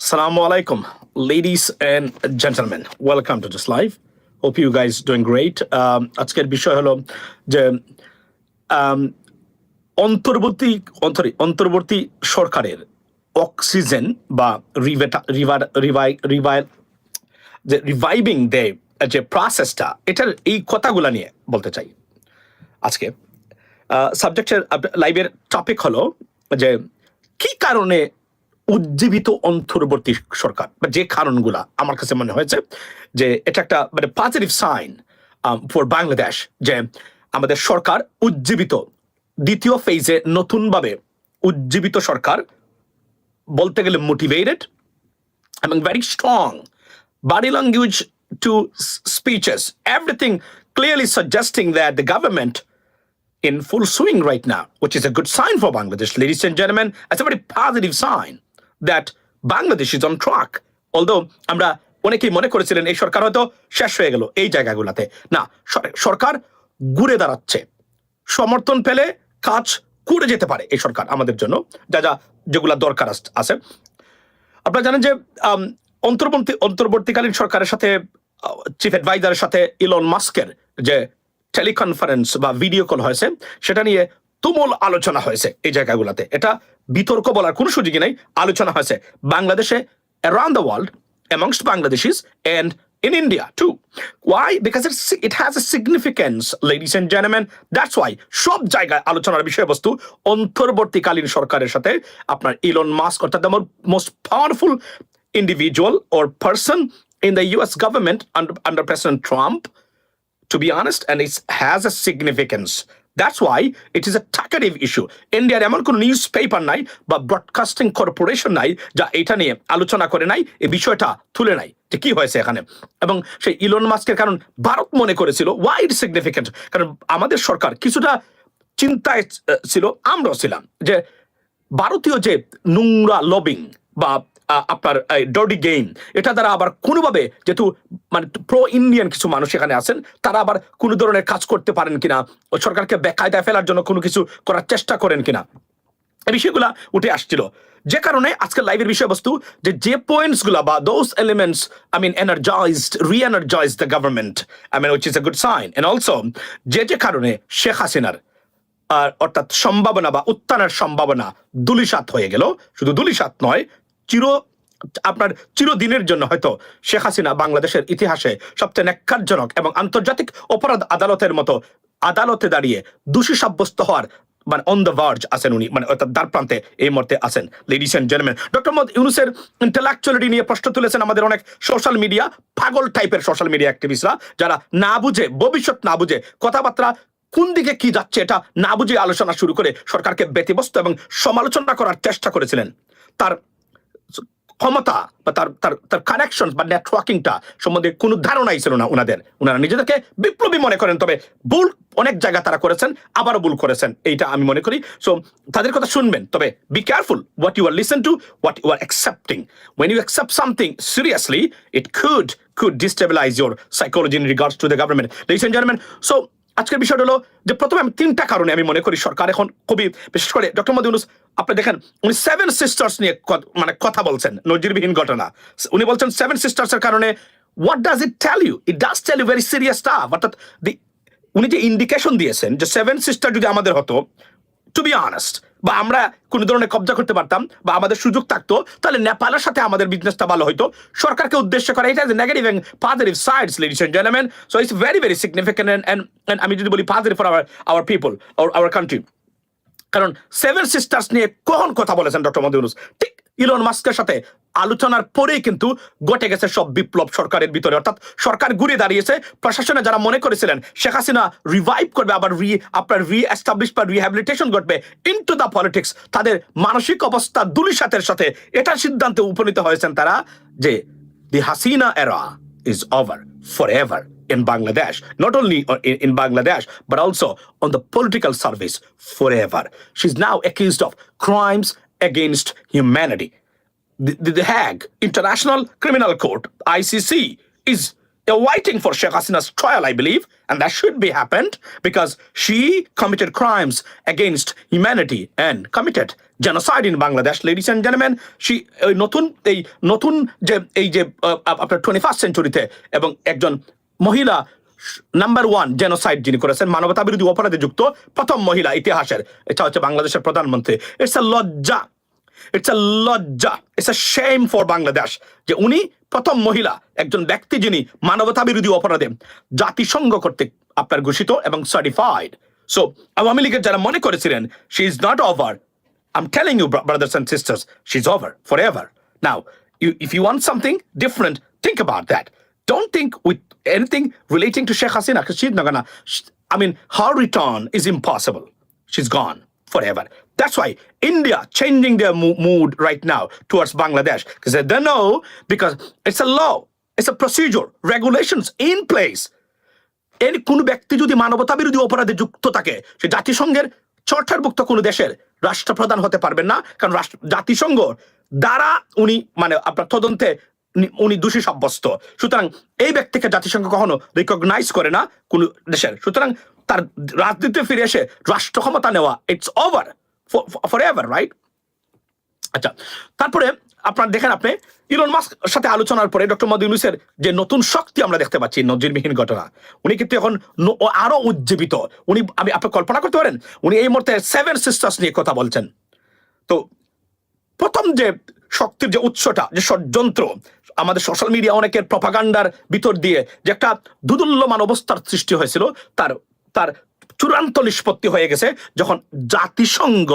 Assalamu alaikum, ladies and gentlemen. Welcome to this live. Hope you guys doing great. আজকের বিষয় হলো যে অন্তর্বর্তী সরকারের অক্সিজেন বা রিভাইভিং যে প্রসেসটা, এটার এই কথাগুলা নিয়ে বলতে চাই আজকে। সাবজেক্টের লাইভের টপিক হলো যে কি কারণে উজ্জীবিত অন্তর্বর্তী সরকার, বা যে কারণগুলা আমার কাছে মনে হয়েছে যে এটা একটা মানে পজিটিভ সাইন ফর বাংলাদেশ, যে আমাদের সরকার উজ্জীবিত, দ্বিতীয় ফেজে নতুনভাবে উজ্জীবিত সরকার, বলতে গেলে মোটিভেটেড এবং very strong body language to speeches, everything clearly suggesting that the government in full swing right now, which is a good sign for Bangladesh, ladies and gentlemen. It's a very positive sign that Bangladesh is on track. Although আমরা অনেকেই মনে করেছিলেন এই সরকার হয়তো শেষ হয়ে গেল এই জায়গাগুলোতে, না, সরকার ঘুরে দাঁড়াচ্ছে। সমর্থন পেলে কাজ করে যেতে পারে এই সরকার আমাদের জন্য, যেগুলা দরকার আছে। আপনারা জানেন যে অন্তর্বর্তীকালীন সরকারের সাথে চিফ অ্যাডভাইজারের সাথে ইলন মাস্কের যে টেলিকনফারেন্স বা ভিডিও কল হয়েছে, সেটা নিয়ে তুমুল আলোচনা হয়েছে এই জায়গাগুলোতে। এটা বিতর্ক বলার কোনো সুযোগই নেই, আলোচনা হয়েছে বাংলাদেশে, around the world, amongst Bangladeshis and in India too. Why? Because it has a significance, ladies and gentlemen. That's why সব জায়গায় আলোচনার বিষয়বস্তু অন্তর্বর্তীকালীন সরকারের সাথে আপনার ইলন মাস্ক, অর্থাৎ the most powerful individual or person in the US government under President Trump, to be honest, and it has a significance. That's why it is a talkative issue. India এমন কোন news paper নাই বা broadcasting corporation নাই যা এটা নিয়ে আলোচনা করে নাই, এই বিষয়টা তুলে নাই যে কি হয়েছে এখানে। এবং সেই ইলন মাস্কের কারণ ভারত মনে করেছিল ওয়াই ইট সিগনিফিকেন্ট, কারণ আমাদের সরকার কিছুটা চিন্তায় ছিল, আমরাও ছিলাম, যে ভারতীয় যে নোংরা লবিং বা আপনার ডার্টি গেম, এটা দ্বারা আবার কোনোভাবে, যেহেতু মানে প্রো ইন্ডিয়ান কিছু মানুষ এখানে আছেন, তারা আবার কোনো ধরনের কাজ করতে পারেন কিনা, সরকারকে বেকায়দায় ফেলার জন্য কোনো কিছু করার চেষ্টা করেন কিনা, এই বিষয়গুলা উঠে আসছিল। যে কারণে আজকের লাইভের বিষয়বস্তু যে পয়েন্টস গুলা বা those elements, re-energized the government, which is a good sign. And also যে কারণে শেখ হাসিনার অর্থাৎ সম্ভাবনা বা উত্থানের সম্ভাবনা ধূলিসাৎ হয়ে গেল। শুধু ধূলিসাৎ নয়, চিরদিনের জন্য হয়তো শেখ হাসিনা বাংলাদেশের ইতিহাসে সবচেয়ে ন্যাক্কারজনক এবং আন্তর্জাতিক অপরাধ আদালতের মতো আদালতে দাঁড়িয়ে দোষী সাব্যস্ত হওয়ার মানে অন দ্য ভার্জ আছেন উনি, মানে অর্থাৎ দ্বার প্রান্তে এই মুহূর্তে আছেন। Ladies and gentleman, doctor Mohammad ইউনূসের ইন্টেলেকচুয়ালিটি নিয়ে প্রশ্ন তুলেছেন আমাদের অনেক সোশ্যাল মিডিয়া, পাগল টাইপের সোশ্যাল মিডিয়া অ্যাক্টিভিস্টরা, যারা না বুঝে, ভবিষ্যৎ না বুঝে, কথাবার্তা কোন দিকে কি যাচ্ছে এটা না বুঝে আলোচনা শুরু করে সরকারকে ব্যতিব্যস্ত এবং সমালোচনা করার চেষ্টা করেছিলেন। তার ক্ষমতা বা তার কানেকশন বা নেটওয়ার্কিংটা সম্বন্ধে কোনো ধারণাই ছিল না ওনারা নিজেদেরকে বিপ্লবী মনে করেন, তবে ভুল অনেক জায়গা তারা করেছেন, আবারও ভুল করেছেন, এইটা আমি মনে করি। সো তাদের কথা শুনবেন, তবে be careful what you are listen to, what you are accepting. When you accept something seriously, it could destabilize your psychology in regards to the government. Ladies and gentlemen, so আজকের বিষয়টা হলো যে প্রথমে আমি তিনটা কারণে আমি মনে করি সরকার এখন খুবই, বিশেষ করে ডক্টর মোহাম্মদ ইউনূস, আপনি দেখেন উনি 7 সিস্টার্স নিয়ে মানে কথা বলছেন, নজিরবিহীন ঘটনা। উনি বলছেন 7 সিস্টার্স এর কারণে, what does it tell you? It does tell you very serious stuff. অর্থাৎ উনি যে ইন্ডিকেশন দিয়েছেন যে 7 সিস্টার যদি আমাদের হতো, টু বি অনেস্ট, বা আমরা কোন ধরনের কবজা করতে পারতাম বা আমাদের সুযোগ থাকতো, তাহলে নেপালের সাথে আমাদের বিজনেসটা ভালো হইতো। সরকারকে উদ্দেশ্য করে এটা negative and positive sides, ladies and gentleman. So it's very very significant and আমি যদি বলি positive for our people or our country. কারণ 7 সিস্টার্স নিয়ে কখন কথা বলেছেন ডক্টর মোহাম্মদ ইউনূস, ঠিক ইলন মাস্কের সাথে আলোচনার পরেই কিন্তু ঘটে গেছে সব বিপ্লব সরকারের ভিতরে। অর্থাৎ সরকার ঘুরে দাঁড়িয়েছে, প্রশাসনে যারা মনে করেছিলেন শেখ হাসিনা রিভাইভ করবে, আবার রি-এস্টাবলিশ বা রিহ্যাবিলিটেশন ঘটবে ইনটু দ্য পলিটিক্স, তাদের মানসিক অবস্থা ধূলিসাতের সাথে এটা সিদ্ধান্তে উপনীত হয়েছেন তারা যে দি হাসিনা এরা is over forever in Bangladesh, not only in Bangladesh, but also on the political service forever. She's now accused of crimes against humanity. The Hague International Criminal Court, ICC, is waiting for Sheikh Hasina's trial, I believe, and that should be happened because she committed crimes against humanity and committed genocide in Bangladesh, ladies and gentlemen. She নতুন যে আপনার 21st সেঞ্চুরিতে এবং একজন মহিলা number 1 genocide যিনি করেছেন, মানবতা বিরোধী অপরাধে যুক্ত প্রথম মহিলা ইতিহাসের, এটা হচ্ছে বাংলাদেশের প্রধানমন্ত্রী। ইটস আ লজ্জা, it's a shame for Bangladesh যে উনি প্রথম মহিলা একজন ব্যক্তি যিনি মানবতা বিরোধী অপরাধে জাতিসংঘ কর্তৃক আপনার ঘোষিত এবং সার্টিফাইড। সো আওয়ামী লীগের যারা মনে করেছিলেন she is not over, I'm telling you, brothers and sisters, she's over forever. Now, if you want something different, think about that. Don't think with anything relating to Sheikh Hasina, because she's not gonna, her return is impossible. She's gone forever. That's why India changing their mood right now towards Bangladesh, because they don't know, because it's a law, it's a procedure, regulations in place. কোন ব্যক্তি যদি মানবতা বিরোধী অপরাধে যুক্ত থাকে, সে জাতিসংঘের চর্চারভুক্ত কোন দেশের রাষ্ট্রপ্রধান হতে পারবেন না, কারণ জাতিসংঘ দ্বারা উনি আপনার তদন্তে উনি দোষী সাব্যস্ত। সুতরাং এই ব্যক্তিকে জাতিসংঘ কখনো রিকগনাইজ করে না কোন দেশের। সুতরাং তার রাজনীতিতে ফিরে এসে রাষ্ট্র ক্ষমতা নেওয়া, it's over for ever, right? আচ্ছা, তারপরে আপনার দেখেন, আপনি ইলন মাস্ক সাথে আলোচনার পরে ডক্টর মোহাম্মদ ইউনূসের যে নতুন শক্তি আমরা দেখতে পাচ্ছি, নজিরবিহীন ঘটনা, উনি কিন্তু এখন আরো উজ্জীবিত। আপনি কল্পনা করতে পারেন, উনি এই মুহূর্তে 7 সিস্টার্স নিয়ে কথা বলছেন। তো প্রথম যে শক্তির যে উৎসটা, যে ষড়যন্ত্র, আমাদের সোশ্যাল মিডিয়া অনেকের প্রপাগান্ডার ভিতর দিয়ে যে একটা দুদুল্যমান অবস্থার সৃষ্টি হয়েছিল, তার চূড়ান্ত নিষ্পত্তি হয়ে গেছে যখন জাতিসংঘ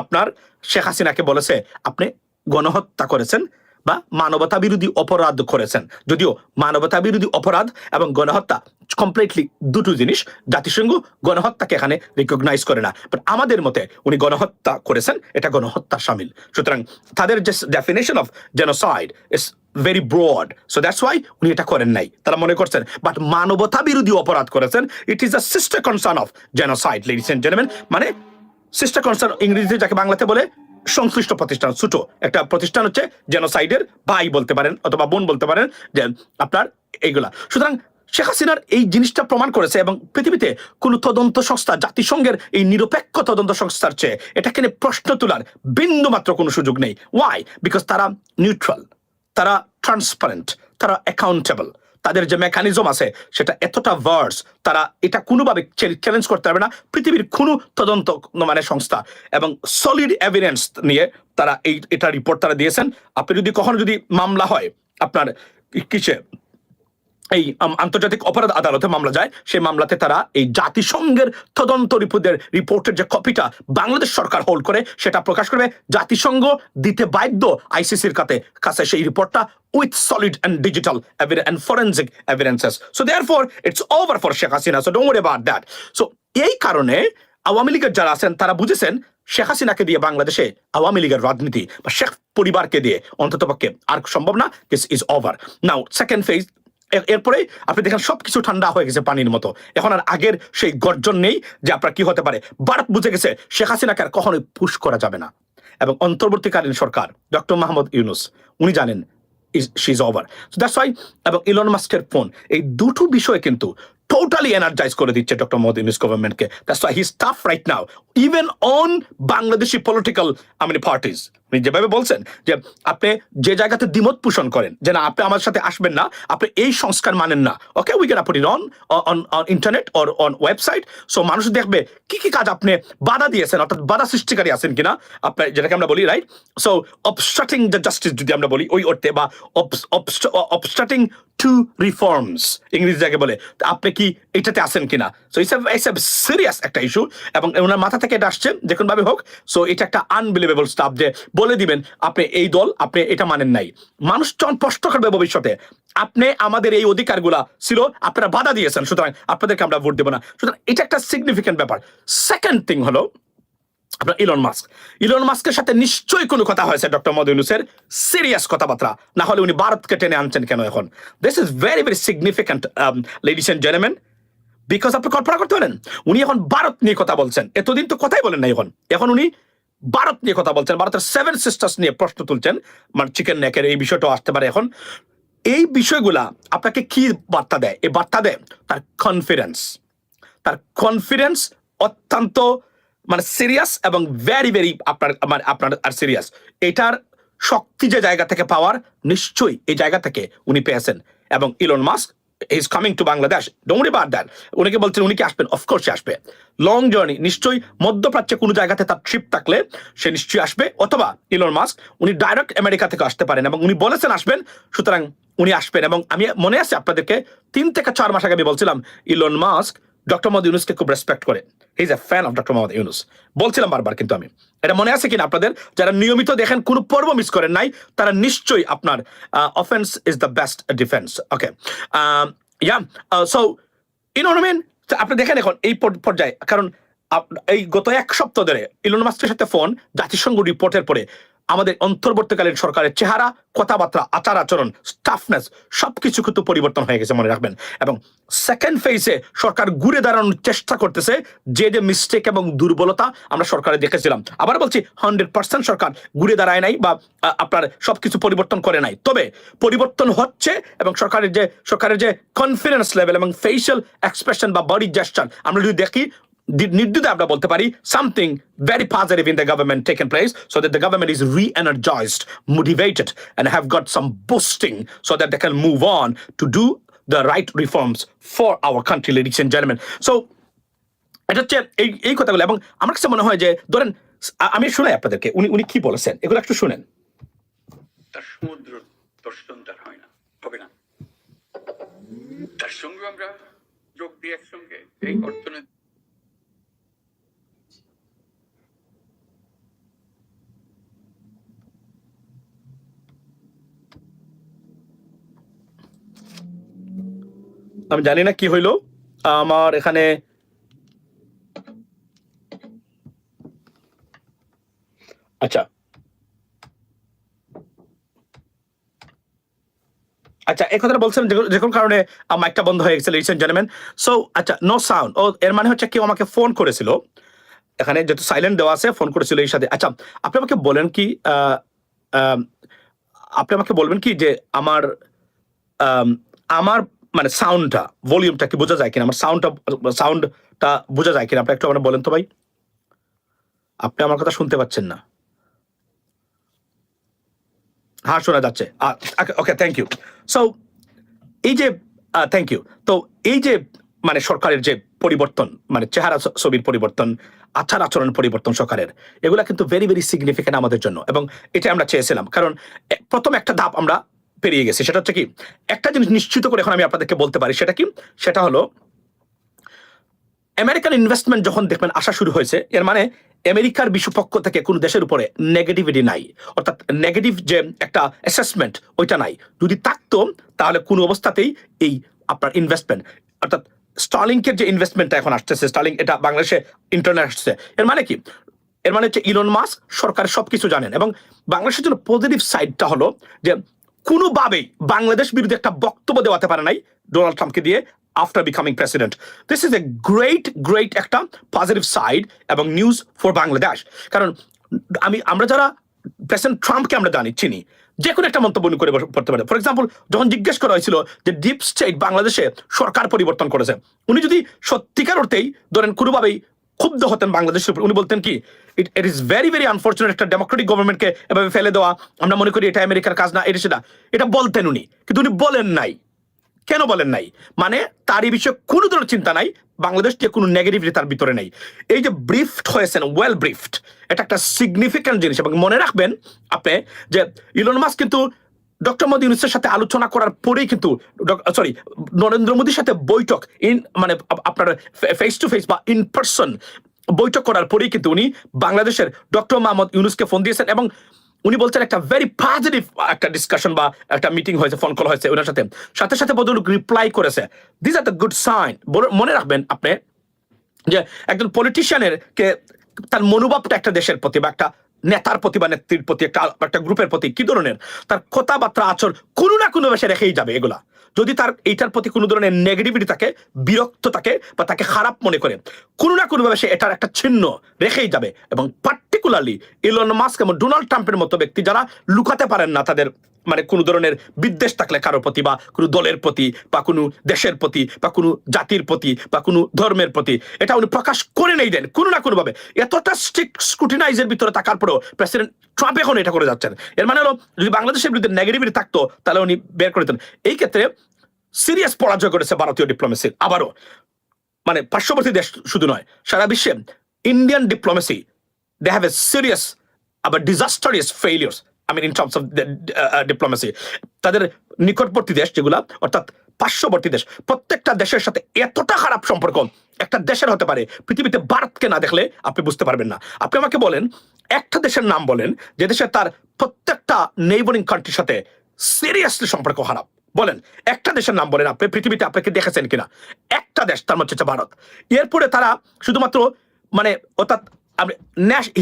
আপনার শেখ হাসিনাকে বলেছে আপনি গণহত্যা করেছেন বা মানবতা বিরোধী অপরাধ করেছেন। যদিও মানবতা বিরোধী অপরাধ এবং গণহত্যা কমপ্লিটলি দুটো জিনিস, জাতিসংঘ গণহত্যাকে এখানে রিকগনাইজ করে না, বাট আমাদের মতে উনি গণহত্যা করেছেন, এটা গণহত্যা শামিল। সুতরাং তাদের যে definition of genocide is very broad, so that's why উনি এটা করেন নাই, তারা মনে করছেন। বাট মানবতা বিরোধী অপরাধ করেছেন, it is a sister concern of genocide, ladies and gentleman. মানে সিস্টার কনসার্ন ইংরেজিতে যাকে বাংলাতে বলে সংশ্লিষ্ট প্রতিষ্ঠান, ছোট একটা প্রতিষ্ঠান হচ্ছে জেনোসাইডের ভাই বলতে পারেন অথবা বোন বলতে পারেন, যে আপনার এইগুলা। সুতরাং শেখ হাসিনার এই জিনিসটা প্রমাণ করেছে, এবং পৃথিবীতে কোন তদন্ত সংস্থা, জাতিসংঘের এই নিরপেক্ষ তদন্ত সংস্থার চেয়ে এটাকে নিয়ে প্রশ্ন তোলার বিন্দু মাত্র কোনো সুযোগ নেই। ওয়াই? বিকজ তারা নিউট্রাল, তারা ট্রান্সপারেন্ট, তারা অ্যাকাউন্টেবল, তাদের যে মেকানিজম আছে সেটা এতটা ভার্স, তারা এটা কোনোভাবে চ্যালেঞ্জ করতে পারবে না পৃথিবীর কোনো তদন্ত সংস্থা। এবং সলিড এভিডেন্স নিয়ে তারা এটা রিপোর্ট তারা দিয়েছেন। আপনি যদি কখনো যদি মামলা হয় আপনার কিসে, এই আন্তর্জাতিক অপরাধ আদালতে মামলা যায়, সেই মামলাতে তারা এই জাতিসংঘের তদন্ত রিপোর্টের যে কপিটা বাংলাদেশ সরকার হোল্ড করে সেটা প্রকাশ করবে, জাতিসংঘ দিতে বাধ্য আইসিসির কাছে সেই রিপোর্টটা with solid and digital evidence and forensic evidences. So therefore it's over for Sheikh Hasina, so don't worry about that. So এই কারণে আওয়ামী লীগের যারা আছেন তারা বুঝেছেন শেখ হাসিনাকে দিয়ে বাংলাদেশে আওয়ামী লীগের রাজনীতি বা শেখ পরিবারকে দিয়ে অন্ততপক্ষে আর সম্ভব না, this is over now. Second phase, এরপরে আপনি দেখেন সবকিছু ঠান্ডা হয়ে গেছে পানির মতো, এখন আর আগের সেই গর্জন নেই যে আপনার কি হতে পারে। ভারত বুঝে গেছে শেখ হাসিনাকে আর কখনোই পুশ করা যাবে না, এবং অন্তর্বর্তীকালীন সরকার ডক্টর মোহাম্মদ ইউনূস উনি জানেন she is over. So that's why, এবং ইলন মাস্কের ফোন, এই দুটো বিষয় কিন্তু টোটালি এনার্জাইজ করে দিচ্ছে ডক্টর মোহাম্মদ ইউনূস গভর্নমেন্টকে। That's why he is tough right now even on Bangladeshi political parties. উনি যেভাবে বলছেন যে আপনি যে জায়গাতে দ্বিমত পোষণ করেন যে না আপনি আমার সাথে আসবেন না, আপনি এই সংস্কার মানেন না, okay we can put it on internet or on website, so মানুষ দেখবে কি কি কাজ আপনি বাধা দিয়েছেন, অর্থাৎ বাধা সৃষ্টিকারী আছেন কিনা, আপনার যেটাকে আমরা বলি right, so obstructing the justice যদি আমরা বলি ওই অর্থে, বা অবস্ট্রাক্টিং টু রিফর্মস ইংরেজি যাকে বলে, আপনি কি এটাতে আসেন কিনা। সো ইটস এ সিরিয়াস একটা ইস্যু, এবং ওনার মাথা থেকে এটা আসছে যে কোনোভাবে হোক। সো এটা একটা আনবিলিভেবল স্টাফ যে বলে দিবেন আপনি এই দল, আপনি এটা মানেন নাই। মানুষ যখন প্রশ্ন করবে ভবিষ্যতে আপনি আমাদের এই অধিকারগুলা ছিল আপনারা বাধা দিয়েছেন, সুতরাং আপনাদেরকে আমরা ভোট দেবো না। সুতরাং এটা একটা সিগনিফিকেন্ট ব্যাপার। সেকেন্ড থিং হলো আপনার ইলন মাস্কের সাথে নিশ্চয়ই কোনো কথা হয়েছে ডক্টর মোহাম্মদ ইউনূসের, সিরিয়াস কথাবার্তা, না হলে উনি ভারতকে টেনে আনছেন কেন এখন? This is very very significant ladies and gentleman, because আপনি কল্পনা করতে পারেন উনি এখন ভারত নিয়ে কথা বলছেন, এতদিন তো কথাই বলেন না, এখন উনি ভারত নিয়ে কথা বলছেন, ভারতের 7 সিস্টার্স নিয়ে প্রশ্ন তুলছেন, মানে চিকেন নেকের এই বিষয়টাও আসতে পারে এখন। এই বিষয়গুলা আপনাকে কি বার্তা দেয়? এই বার্তা দেয় তার কনফিডেন্স অত্যন্ত মানে সিরিয়াস এবং ভেরি ভেরি আপনার আর সিরিয়াস। এটার শক্তি যে জায়গা থেকে পাওয়ার, নিশ্চয়ই এই জায়গা থেকে উনি পেয়েছেন। এবং Elon Musk is coming to Bangladesh, don't worry about that. উনিকে বলছেন উনি কি আসবেন, অফকোর্স সে আসবে। লং জার্নি, নিশ্চয়ই মধ্যপ্রাচ্যে কোনো জায়গাতে তার ট্রিপ থাকলে সে নিশ্চয়ই আসবে, অথবা ইলন মাস্ক উনি ডাইরেক্ট আমেরিকা থেকে আসতে পারেন এবং উনি বলেছেন আসবেন, সুতরাং উনি আসবেন। এবং আমি মনে আছে আপনাদেরকে 3 থেকে 4 মাস আগে আমি বলছিলাম ইলন মাস্ক ডক্টর মোহাম্মদ ইউনুসকে খুব রেসপেক্ট করে, he is a fan of doctor Mohammad Yunus, বলছিলাম বারবার। কিন্তু আমি এটা মনে আছে কিনা আপনাদের, যারা নিয়মিত দেখেন, কোনো পর্ব মিস করেন নাই, তারা নিশ্চয়ই আপনার offence is the best defence. Okay, so you know mean, আপনি দেখেন এখন এই পর্যায়ে, কারণ এই গত 1 সপ্তাহ ধরে ইলন মাস্কের সাথে ফোন, জাতিসংঘ রিপোর্টের পরে আমাদের অন্তর্বর্তীকালীন সরকারের চেহারা, কথাবার্তা, আচার আচরণ, স্টাফনেস সবকিছু কিন্তু পরিবর্তন হয়ে গেছে, মনে রাখবেন। এবং সেকেন্ড ফেজে সরকার ঘুরে দাঁড়ানোর চেষ্টা করতেছে, যে যে মিস্টেক এবং দুর্বলতা আমরা সরকারে দেখেছিলাম। আবার বলছি, 100% সরকার ঘুরে দাঁড়ায় নাই বা আপনার সবকিছু পরিবর্তন করে নাই, তবে পরিবর্তন হচ্ছে। এবং সরকারের যে কনফিডেন্স লেভেল এবং ফেশিয়াল এক্সপ্রেশন বা বডি জেস্টার আমরা যদি দেখি, নির্দ্বিধায় আমরা বলতে পারি something very positive in the government taken place, so that the government is re-energized, motivated, and have got some boosting so that they can move on to do the right reforms for our country, ladies and gentlemen. So এটা হচ্ছে এই কথাগুলো। এবং আমার কাছে মনে হয় যে, ধরেন আমি শুনাই আপনাদেরকে উনি কি বলেছেন, এগুলো একটু শুনেন। তার সমুদ্র দর্শন তার হয় না, হবে না। তার সঙ্গে আমরা যোগ দিই একসঙ্গে এই অর্থনীতি। আমি জানি না কি হইলো আমার এখানে, আচ্ছা এই কথাটা বলছেন যে কোন কারণে মাইকটা বন্ধ হয়ে গেছে, লিসেন জেন্টলম্যান। সো আচ্ছা, নো সাউন্ড। ও এর মানে হচ্ছে কেউ আমাকে ফোন করেছিল, এখানে যেহেতু সাইলেন্ট দেওয়া আছে, ফোন করেছিল এই সাথে। আচ্ছা, আপনি আমাকে বলেন কি, আপনি আমাকে বলবেন কি যে আমার আমার মানে সাউন্ডটা, ভলিউমটা কি বোঝা যায় কিনা, আমার সাউন্ডটা বোঝা যায় কিনা, আপনি একটু আমার বলেন তো ভাই। আপনি আমার কথা শুনতে পাচ্ছেন না? হ্যাঁ, শোনা যাচ্ছে। ওকে, থ্যাংক ইউ। সো এই যে থ্যাংক ইউ। তো এই যে মানে সরকারের যে পরিবর্তন, মানে চেহারা ছবির পরিবর্তন, আচার আচরণ পরিবর্তন সরকারের, এগুলা কিন্তু ভেরি ভেরি সিগনিফিকেন্ট আমাদের জন্য। এবং এটা আমরা চেয়েছিলাম, কারণ প্রথম একটা ধাপ আমরা পেরিয়ে গেছি। সেটা হচ্ছে কি, একটা জিনিস নিশ্চিত করে এখন আমি আপনাদেরকে বলতে পারি, সেটা কি, সেটা হলো আমেরিকান ইনভেস্টমেন্ট যখন দেখবেন আসা শুরু হয়েছে, এর মানে আমেরিকার বিশ্বপক্ষ থেকে কোনো দেশের উপরে নেগেটিভিটি নাই, অর্থাৎ নেগেটিভ যে একটা অ্যাসেসমেন্ট ওইটা নাই। যদি থাকতো তাহলে কোনো অবস্থাতেই এই আপনার ইনভেস্টমেন্ট, অর্থাৎ স্টারলিংকের যে ইনভেস্টমেন্টটা এখন আসতেছে, স্টারলিংক এটা বাংলাদেশে ইন্টারনেট আসছে, এর মানে কি, এর মানে হচ্ছে ইলন মাস্ক সরকারের সবকিছু জানেন। এবং বাংলাদেশের জন্য পজিটিভ সাইডটা হলো যে কোনোভাবেই বাংলাদেশ বিরুদ্ধে একটা বক্তব্য দেওয়াতে পারে নাই ডোনাল্ড ট্রাম্পকে দিয়ে after becoming president. This is a great একটা পজিটিভ সাইড এবং নিউজ ফর বাংলাদেশ। কারণ আমরা যারা প্রেসিডেন্ট ট্রাম্পকে আমরা চিনি, যে কোনো একটা মন্তব্য করে পড়তে পারে। ফর এক্সাম্পল, যখন জিজ্ঞেস করা হয়েছিল যে ডিপ স্টেট বাংলাদেশে সরকার পরিবর্তন করেছে, উনি যদি সত্যিকার অর্থেই ধরেন কোনোভাবেই ক্ষুব্ধ হতেন বাংলাদেশের উপর, উনি বলতেন কি, it is very very unfortunate একটা ডেমোক্রেটিক গভর্নমেন্টকে এভাবে ফেলে দেওয়া, আমরা মনে করি এটা আমেরিকার কাজ না, এটা সেটা, এটা বলতেন উনি। কিন্তু উনি বলেন নাই। কেন বলেন নাই? মানে তার এই বিষয়ে কোনো ধরনের চিন্তা নাই, বাংলাদেশ যে কোনো নেগেটিভিটি তার ভিতরে নেই। এই যে ব্রিফড হয়েছেন, ওয়েল ব্রিফড, এটা একটা সিগনিফিক্যান্ট জিনিস। এবং মনে রাখবেন আপনি যে ইলন মাস্ক কিন্তু ডক্টর মোদি ইউনুসের সাথে আলোচনা করার পরেই কিন্তু, নরেন্দ্র মোদীর সাথে বৈঠক মানে আপনার ফেস টু ফেস বা ইন পার্সন বৈঠক করার পরেই কিন্তু উনি বাংলাদেশের ডক্টর মোহাম্মদ ইউনুসকে ফোন দিয়েছেন। এবং উনি বলছেন একটা ভেরি পজিটিভ একটা ডিসকাশন বা একটা মিটিং হয়েছে, ফোন কল হয়েছে ওনার সাথে, সাথে ভদ্রলোক রিপ্লাই করেছে। This are the good sign. মনে রাখবেন আপনি যে একজন পলিটিশিয়ানের কে তার মনোভাবটা একটা দেশের প্রতি বা একটা নেতার প্রতি বা নেত্রীর প্রতি, একটা গ্রুপের প্রতি কি ধরনের তার কথাবার্তা আচরণ কোনো না কোনো বেশে রেখেই যাবে। এগুলা যদি তার এইটার প্রতি কোনো ধরনের নেগেটিভিটি থাকে, বিরক্ত থাকে বা তাকে খারাপ মনে করে, কোনো না কোনোভাবে সে এটার একটা চিহ্ন রেখেই যাবে। এবং পার্টিকুলারলি ইলন মাস্ক এবং ডোনাল্ড ট্রাম্পের মতো ব্যক্তি যারা লুকাতে পারেন না তাদের মানে কোনো ধরনের বিদ্বেষ থাকলে কারোর প্রতি বা কোনো দলের প্রতি বা কোনো দেশের প্রতি বা কোনো জাতির প্রতি বা কোনো ধর্মের প্রতি, এটা উনি প্রকাশ করে নেই দেন কোনো না কোনোভাবে। এতটা স্ট্রিক্ট স্ক্রুটিনাইজের ভিতরে থাকার পরেও প্রেসিডেন্ট ট্রাম্প এখন এটা করে যাচ্ছেন। এর মানে হলো যদি বাংলাদেশের বিরুদ্ধে নেগেটিভিটি থাকতো তাহলে উনি বের করে দিতেন। এই ক্ষেত্রে সিরিয়াস পরাজয় করেছে ভারতীয় ডিপ্লোমেসির। আবারও মানে পার্শ্ববর্তী দেশ শুধু নয়, সারা বিশ্বে Indian diplomacy, they have a serious but disastrous failures, I mean in terms of the diplomacy. তাদের নিকটবর্তী দেশ যেগুলা অর্থাৎ পার্শ্ববর্তী দেশ, প্রত্যেকটা দেশের সাথে এতটা খারাপ সম্পর্ক একটা দেশের হতে পারে পৃথিবীতে ভারতকে না দেখলে আপনি বুঝতে পারবেন না। আপনি আমাকে বলেন একটা দেশের নাম বলেন যে দেশে তার প্রত্যেকটা নেইবরিং কান্ট্রির সাথে সিরিয়াসলি সম্পর্ক খারাপ। বলেন একটা দেশের নাম বলেন আপনি পৃথিবীতে, আপনাকে দেখেছেন কিনা একটা দেশ, তার মধ্যে হচ্ছে ভারত। এরপরে তারা শুধুমাত্র মানে অর্থাৎ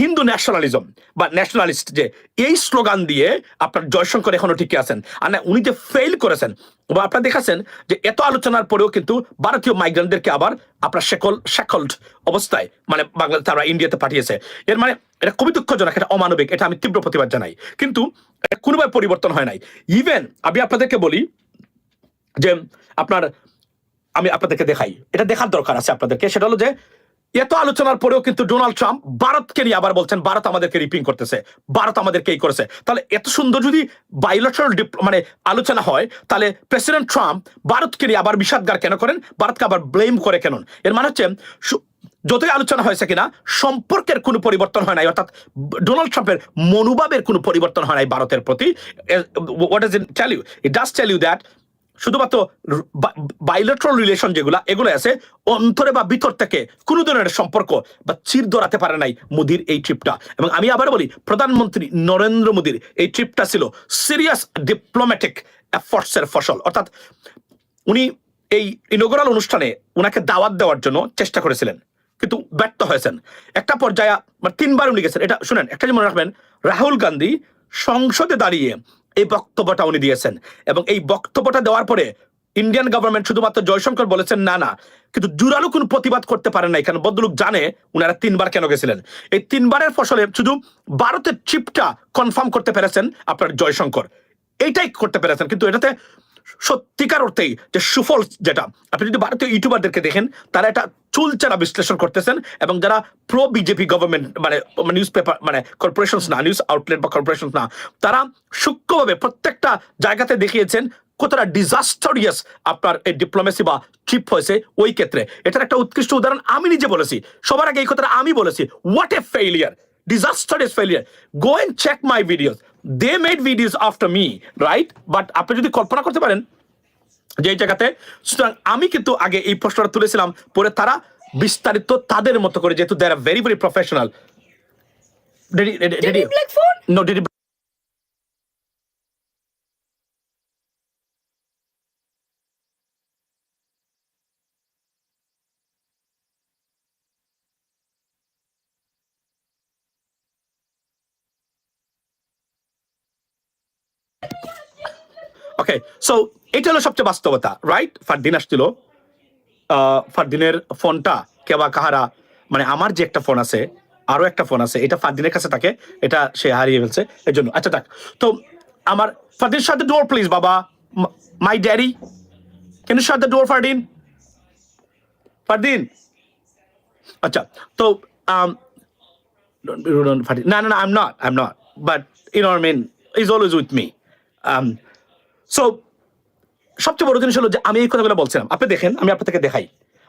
হিন্দু ন্যাশনালিজম বা ন্যাশনালিস্ট যে এই স্লোগান দিয়ে আপনার জয়শঙ্কর এখনো ঠিকই আছেন। আর না উনি যে ফেল করেছেন বা আপনারা দেখেছেন যে এত আলোচনার পরেও কিন্তু ভারতীয় মাইগ্রেন্টদেরকে আবার আপনার শেকল্ড অবস্থায় মানে বাংলাদেশ তারা ইন্ডিয়াতে পাঠিয়েছে। এর মানে এটা খুবই দুঃখজনক, এটা অমানবিক, এটা আমি তীব্র প্রতিবাদ জানাই। কিন্তু কোনোভাবে পরিবর্তন হয় নাই। ইভেন আমি আপনাদেরকে বলি যে আপনার আমি আপনাদেরকে দেখাই, এটা দেখার দরকার আছে আপনাদেরকে, সেটা হলো যে এত আলোচনার পরেও কিন্তু ডোনাল্ড ট্রাম্প ভারতকে নিয়ে আবার বলছেন ভারত আমাদেরকে রিপিং করতেছে, ভারত আমাদেরকে এই করেছে। তাহলে এত সুন্দর যদি বাইলেটারাল মানে আলোচনা হয় তাহলে প্রেসিডেন্ট ট্রাম্প ভারতকে নিয়ে আবার বিষাদগার কেন করেন, ভারতকে আবার ব্লেম করে কেন? এর মানে হচ্ছে যতই আলোচনা হয়েছে কিনা সম্পর্কের কোনো পরিবর্তন হয় নাই, অর্থাৎ ডোনাল্ড ট্রাম্পের মনোভাবের কোনো পরিবর্তন হয় নাই ভারতের প্রতি। What does it tell you? It does tell you that শুধুমাত্র বাইলেটারাল রিলেশন যেগুলা এগুলো আছে, অন্তরে বা ভিতর থেকে কোনো ধরনের সম্পর্ক বা চির ধরাতে পারে নাই মোদির এই ট্রিপটা। এবং আমি আবার বলি প্রধানমন্ত্রী নরেন্দ্র মোদির এই ট্রিপটা ছিল সিরিয়াস ডিপ্লোম্যাটিক এফর্টসের ফসল। অর্থাৎ উনি এই ইনগোরাল অনুষ্ঠানে উনাকে দাওয়াত দেওয়ার জন্য চেষ্টা করেছিলেন কিন্তু ব্যর্থ হয়েছেন। একটা পর্যায়ে 3বার উনি গেছেন। এটা শুনেন, একটা যে মনে রাখবেন, রাহুল গান্ধী সংসদে দাঁড়িয়ে এই বক্তব্যটা উনি দিয়েছেন এবং এই বক্তব্যটা দেওয়ার পরে ইন্ডিয়ান গভর্নমেন্ট শুধুমাত্র জয়শঙ্কর বলেছেন না না, কিন্তু জোরালো কোনো প্রতিবাদ করতে পারেন নাই। কারণ বদলুক জানে উনারা 3বার কেন গেছিলেন। এই 3বারের ফসলে শুধু ভারতের ট্রিপটা কনফার্ম করতে পেরেছেন আপনার জয়শঙ্কর, এইটাই করতে পেরেছেন। কিন্তু এটাতে সত্যিকার অর্থেই যে সুফল, যেটা আপনি যদি ভারতীয় ইউটিউবারদেরকে দেখেন তারা এটা চুলচারা বিশ্লেষণ করতেছেন এবং যারা প্রো বিজেপি গভর্নমেন্ট মানে নিউজ পেপার মানে কর্পোরেশন না, নিউজ আউটলেট বা কর্পোরেশন না, তারা সূক্ষ্মভাবে প্রত্যেকটা জায়গাতে দেখিয়েছেন কতটা ডিজাস্টারিয়াস আপনার এই ডিপ্লোমেসি বা ট্রিপ হয়েছে ওই ক্ষেত্রে। এটার একটা উৎকৃষ্ট উদাহরণ আমি নিজে বলেছি, সবার আগে এই কথাটা আমি বলেছি, what a failure, disastrous failure. Go and check my videos. They made videos after me, right? But আপনি যদি কল্পনা করতে পারেন যে এই জায়গাতে, সুতরাং আমি কিন্তু আগে এই প্রশ্নটা তুলেছিলাম, পরে তারা বিস্তারিত তাদের মতো করে, যেহেতু they are very very professional. Did he black phone? No, did he? Okay, so এটা হলো সবচেয়ে বাস্তবতা, রাইট? ফারদিন আসছিল, ফারদিনের ফোনটা কেবা কাহারা, মানে আমার যে একটা ফোন আছে, আরো একটা ফোন আছে, এটা ফারদিনের কাছে থাকে, এটা সে হারিয়ে ফেলছে এর জন্য। আচ্ছা থাক, তো আমার Fardin, shut the door please বাবা, my daddy, can you shut the door Fardin? Fardin, আচ্ছা, তো don't be rude on Fadi. No, I'm not. But you know what I mean? He's always with me. So সবচেয়ে বড় জিনিস হলো যে আমি এই কথাগুলো বলছিলাম, আপনি দেখেন, আমি আপনাদেরকে দেখাই।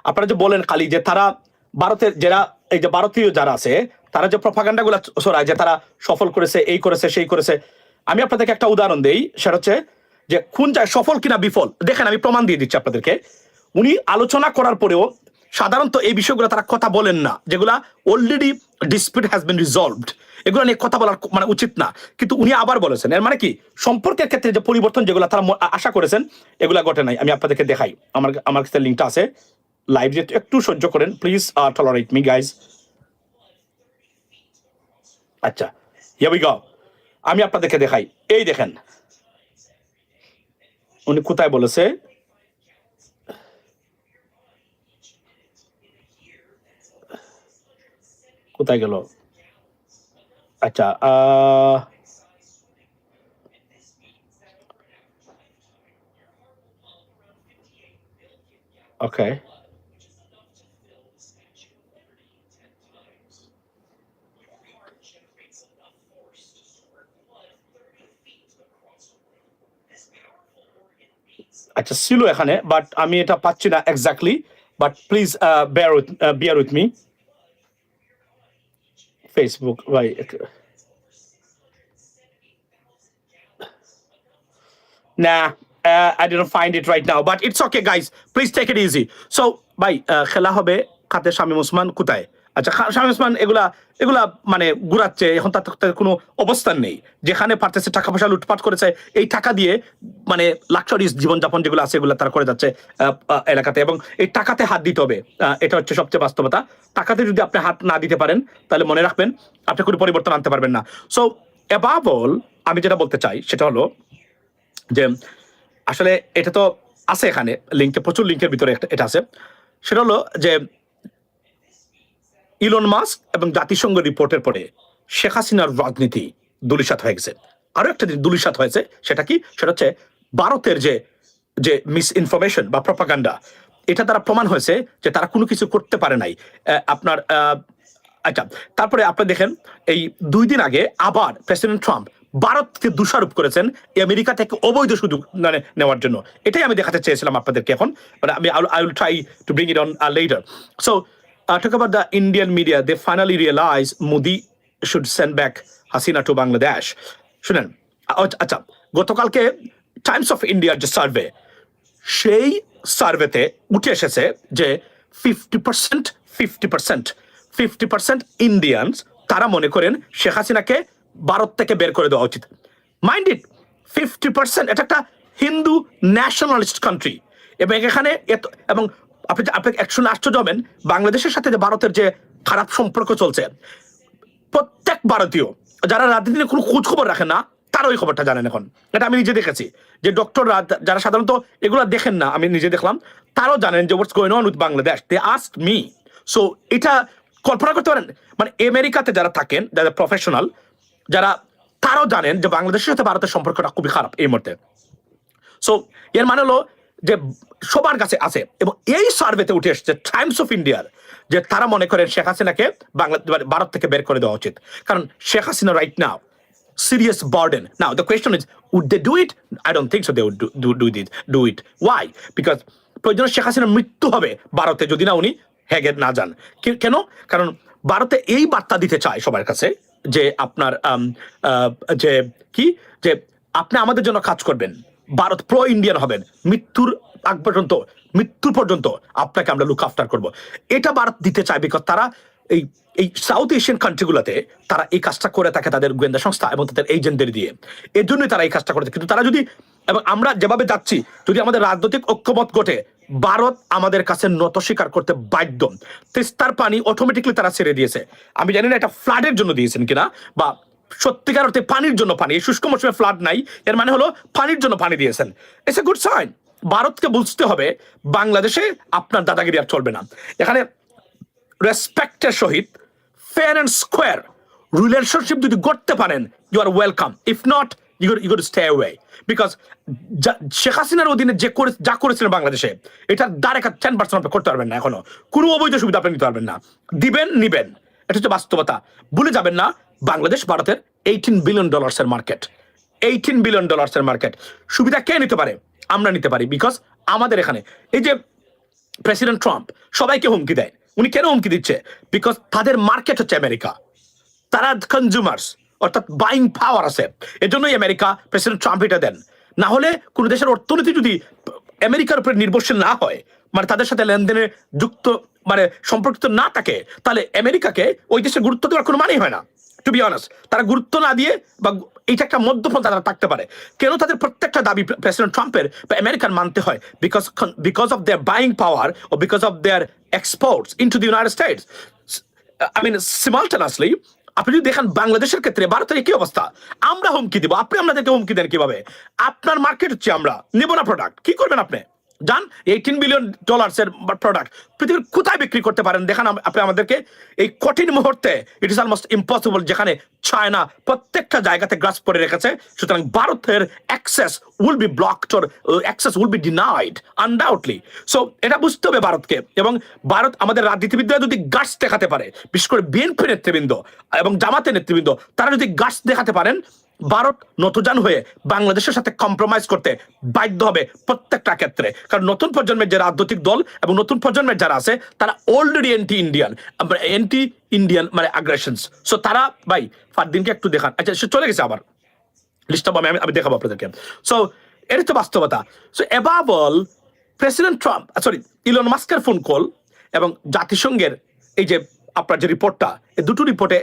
আপনারা যে বলেন খালি যে তারা ভারতের যারা এই যে ভারতীয় যারা আছে তারা যে প্রপাগান্ডাগুলো ছড়ায় যে তারা সফল করেছে, এই করেছে, সেই করেছে, আমি আপনাদেরকে একটা উদাহরণ দেই। সেটা হচ্ছে যে কোন যায় সফল কিনা বিফল, দেখেন আমি প্রমাণ দিয়ে দিচ্ছি আপনাদেরকে। উনি আলোচনা করার পরেও সাধারণত এই বিষয়গুলো তারা কথা বলেন না, যেগুলা already dispute has been resolved, এগুলো নিয়ে কথা বলার মানে উচিত না, কিন্তু উনি আবার বলেছেন। এর মানে কি সম্পর্কের ক্ষেত্রে যে পরিবর্তন যেগুলো তারা আশা করেছেন এগুলা ঘটে নাই। আমি আপনাদেরকে দেখাই, আমার কাছে লিঙ্কটা আছে লাইভ, যে একটু সহ্য করেন প্লিজ, টলারেট মি গাইজ। আচ্ছা, হিয়ার উই গো, আমি আপনাদেরকে দেখাই, এই দেখেন উনি কোথায় বলেছে, কোথায় গেল? আচ্ছা, ওকে, আচ্ছা ছিল এখানে, বাট আমি এটা পাচ্ছি না exactly, but please bear with me. Facebook ভাই, nah, I didn't find it right now, but it's okay guys, please take it easy. So ভাই, খেলা হবে খাতে শামীম ওসমান কোথায়? আচ্ছা, শামীম ওসমান এগুলা এগুলা মানে ঘুরাচ্ছে, এখন তার কোনো অবস্থান নেই। যেখানে পারতেছে টাকা পয়সা লুটপাট করেছে, এই টাকা দিয়ে মানে লাক্সারিজ জীবনযাপন যেগুলো আছে এগুলো তারা করে যাচ্ছে এলাকাতে, এবং এই টাকাতে হাত দিতে হবে। এটা হচ্ছে সবচেয়ে বাস্তবতা। টাকাতে যদি আপনি হাত না দিতে পারেন তাহলে মনে রাখবেন আপনি কোনো পরিবর্তন আনতে পারবেন না। সো অ্যাবাভ অল আমি যেটা বলতে চাই সেটা হলো যে আসলে এটা তো আছে এখানে লিঙ্কে, প্রচুর লিঙ্কের ভিতরে এটা আছে। সেটা হলো যে ইলন মাস্ক এবং জাতিসংঘ রিপোর্টের পরে শেখ হাসিনার রাজনীতি ধূলিসাৎ হয়ে গেছে। আরো একটা জিনিস ধূলিসাৎ হয়েছে, সেটা কি? সেটা হচ্ছে ভারতের যে মিস ইনফরমেশন বা প্রপাগান্ডা, এটা দ্বারা প্রমাণ হয়েছে যে তারা কোনো কিছু করতে পারে নাই। আপনার আচ্ছা, তারপরে আপনি দেখেন এই 2 দিন আগে আবার প্রেসিডেন্ট ট্রাম্প ভারতকে দোষারোপ করেছেন আমেরিকা থেকে অবৈধ সুযোগ নেওয়ার জন্য। এটাই আমি দেখাতে চেয়েছিলাম আপনাদেরকে এখন, মানে আমি I will try to bring it on letter. So talk about the Indian media, they finally realize Modi should send back Hasina to Bangladesh. শুনেন, আচ্ছা, গতকালকে টাইমস অফ ইন্ডিয়ার যে সার্ভে, সেই সার্ভেতে উঠে এসেছে যে 50% ইন্ডিয়ানস তারা মনে করেন শেখ হাসিনাকে ভারত থেকে বের করে দেওয়া উচিত। মাইন্ড ইট, 50%, এটা একটা হিন্দু ন্যাশনালিস্ট কান্ট্রি, এবং এখানে এবং আপনি শুনে আশ্চর্য হবেন, বাংলাদেশের সাথে যে ভারতের যে খারাপ সম্পর্ক চলছে, প্রত্যেক ভারতীয় যারা রাজনীতি নিয়ে কোনো খোঁজ খবর রাখে না তারা ওই খবরটা জানেন এখন। এটা আমি নিজে দেখেছি, যে ডক্টররা যারা সাধারণত এগুলো দেখেন না, আমি নিজে দেখলাম, তারাও জানেন যে what's going on with Bangladesh. They ask me. So এটা কল্পনা করতে পারেন, মানে আমেরিকাতে যারা থাকেন, যারা প্রফেশনাল, যারা, তারাও জানেন যে বাংলাদেশের সাথে ভারতের সম্পর্কটা খুবই খারাপ এই মুহূর্তে। সো এর মানে হলো যে সবার কাছে আছে, এবং এই সার্ভেতে উঠে এসেছে টাইমস অফ ইন্ডিয়ার যে তারা মনে করেন শেখ হাসিনাকে ভারত থেকে বের করে দেওয়া উচিত, কারণ Sheikh Hasina right now serious burden. Now the question is, would they do it? I don't think so they would do it. Why? Because প্রয়োজনে শেখ হাসিনার মৃত্যু হবে ভারতে যদি না উনি হেগে না যান। কেন? কারণ ভারতে এই বার্তা দিতে চায় সবার কাছে যে আপনার যে কি, যে আপনি আমাদের জন্য কাজ করবেন, ভারত প্রো ইন্ডিয়ান হবেন, মৃত্যুর আগ পর্যন্ত, মৃত্যুর পর্যন্ত আপনাকে আমরা লুক আফটার করবো। এটা ভারত দিতে চায়, বিকজ তারা এই সাউথ এশিয়ান কান্ট্রিগুলোতে তারা এই কাজটা করে থাকে তাদের গোয়েন্দা সংস্থা এবং তাদের এজেন্টদের দিয়ে। এর জন্যই তারা এই কাজটা করে থাকে। কিন্তু তারা যদি, এবং আমরা যেভাবে যাচ্ছি, যদি আমাদের রাজনৈতিক ঐক্যমত ঘটে, ভারত আমাদের কাছে নত স্বীকার করতে বাধ্য। তিস্তার পানি অটোমেটিকলি তারা ছেড়ে দিয়েছে। আমি জানি না এটা ফ্লাডের জন্য দিয়েছেন কিনা, বা সত্যিকার অর্থে পানির জন্য পানি, এই শুষ্ক মৌসুমে ফ্লাড নাই, এর মানে হলো পানির জন্য পানি দিয়েছেন। It's a good sign. ভারতকে বুঝতে হবে বাংলাদেশে আপনার দাদাগিরি আর চলবে না। এখানে রেসপেক্টের সহিত ফেয়ার অ্যান্ড স্কোয়ার রিলেশনশিপ যদি করতে পারেন, you are welcome. If not, you got to stay away. Because Sheikh হাসিনার অধীনে যা করেছিলেন বাংলাদেশে, এটা ডাইরেক্ট 10% আপনি করতে পারবেন না। এখনো কোনো অবৈধ সুবিধা আপনি নিতে পারবেন না। দিবেন, নিবেন, এটা হচ্ছে বাস্তবতা। ভুলে যাবেন না, বাংলাদেশ ভারতের $18 বিলিয়ন মার্কেট, $18 বিলিয়ন মার্কেট। সুবিধা কে নিতে পারে? আমরা নিতে পারি, বিকজ আমাদের এখানে এই যে প্রেসিডেন্ট ট্রাম্প সবাইকে হুমকি দেয়। উনি কেন হুমকি দিচ্ছে? বিকজ তাদের মার্কেট হচ্ছে আমেরিকা, তারা কনজিউমার্স, অর্থাৎ বাইং পাওয়ার আছে। এজন্যই আমেরিকা প্রেসিডেন্ট ট্রাম্প এটা দেন। না হলে কোনো দেশের অর্থনীতি যদি আমেরিকার উপরে নির্ভরশীল না হয়, মানে তাদের সাথে লেনদেনে যুক্ত, মানে সম্পর্কিত না থাকে, তাহলে আমেরিকাকে ওই দেশে গুরুত্ব দেওয়ার কোনো মানেই হয় না। টু বি অনেস্ট, তারা গুরুত্ব না দিয়ে, বা এটা একটা মধ্যপন্থা তারা থাকতে পারে। কেন তাদের প্রত্যেকটা দাবি প্রেসিডেন্ট ট্রাম্পের বা আমেরিকান মানতে হয়? Because of their buying power ও because of their exports into the United States. I mean simultaneously আপনি যদি দেখেন বাংলাদেশের ক্ষেত্রে ভারতের কি অবস্থা, আমরা হুমকি দিব, আপনি আমাদেরকে হুমকি দেন কিভাবে? আপনার মার্কেট হচ্ছে, আমরা নেব না প্রোডাক্ট, কি করবেন আপনি? যান $18 বিলিয়ন প্রোডাক্ট পৃথিবীর কোথায় বিক্রি করতে পারেন দেখান আপনি আমাদেরকে। এই কঠিন মুহূর্তে ইট ইস অলমোস্ট ইম্পসিবল, যেখানে চায়না প্রত্যেকটা জায়গাতে গ্রাস করে রেখেছে। সুতরাং ভারতের access will be blocked or access will be denied undoubtedly. So এটা বুঝতে হবে ভারতকে, এবং ভারত আমাদের রাজনীতিবিদরা যদি গাছ দেখাতে পারে, বিশেষ করে বিএনপি নেতৃবৃন্দ এবং জামাতের নেতৃবৃন্দ, তারা যদি গাছ দেখাতে পারেন, ভারত নতজান হয়ে বাংলাদেশের সাথে কম্প্রোমাইজ করতে বাধ্য হবে প্রত্যেকটা ক্ষেত্রে। কারণ নতুন প্রজন্মের যে রাজনৈতিক দল এবং নতুন প্রজন্মের যারা আছে তারা অলরেডি এন্টি ইন্ডিয়ান মানে আগ্রেশনস। সো তারা ভাই ফারদিনকে একটু দেখান। আচ্ছা সে চলে গেছে আবার লিস্টটা, আমি দেখাবো আপনাদেরকে। সো এটা তো বাস্তবতা। So above all president Trump Elon মাস্কের ফোন কল এবং জাতিসংঘের এই যে আপনার যে রিপোর্টটা, এই দুটো রিপোর্টে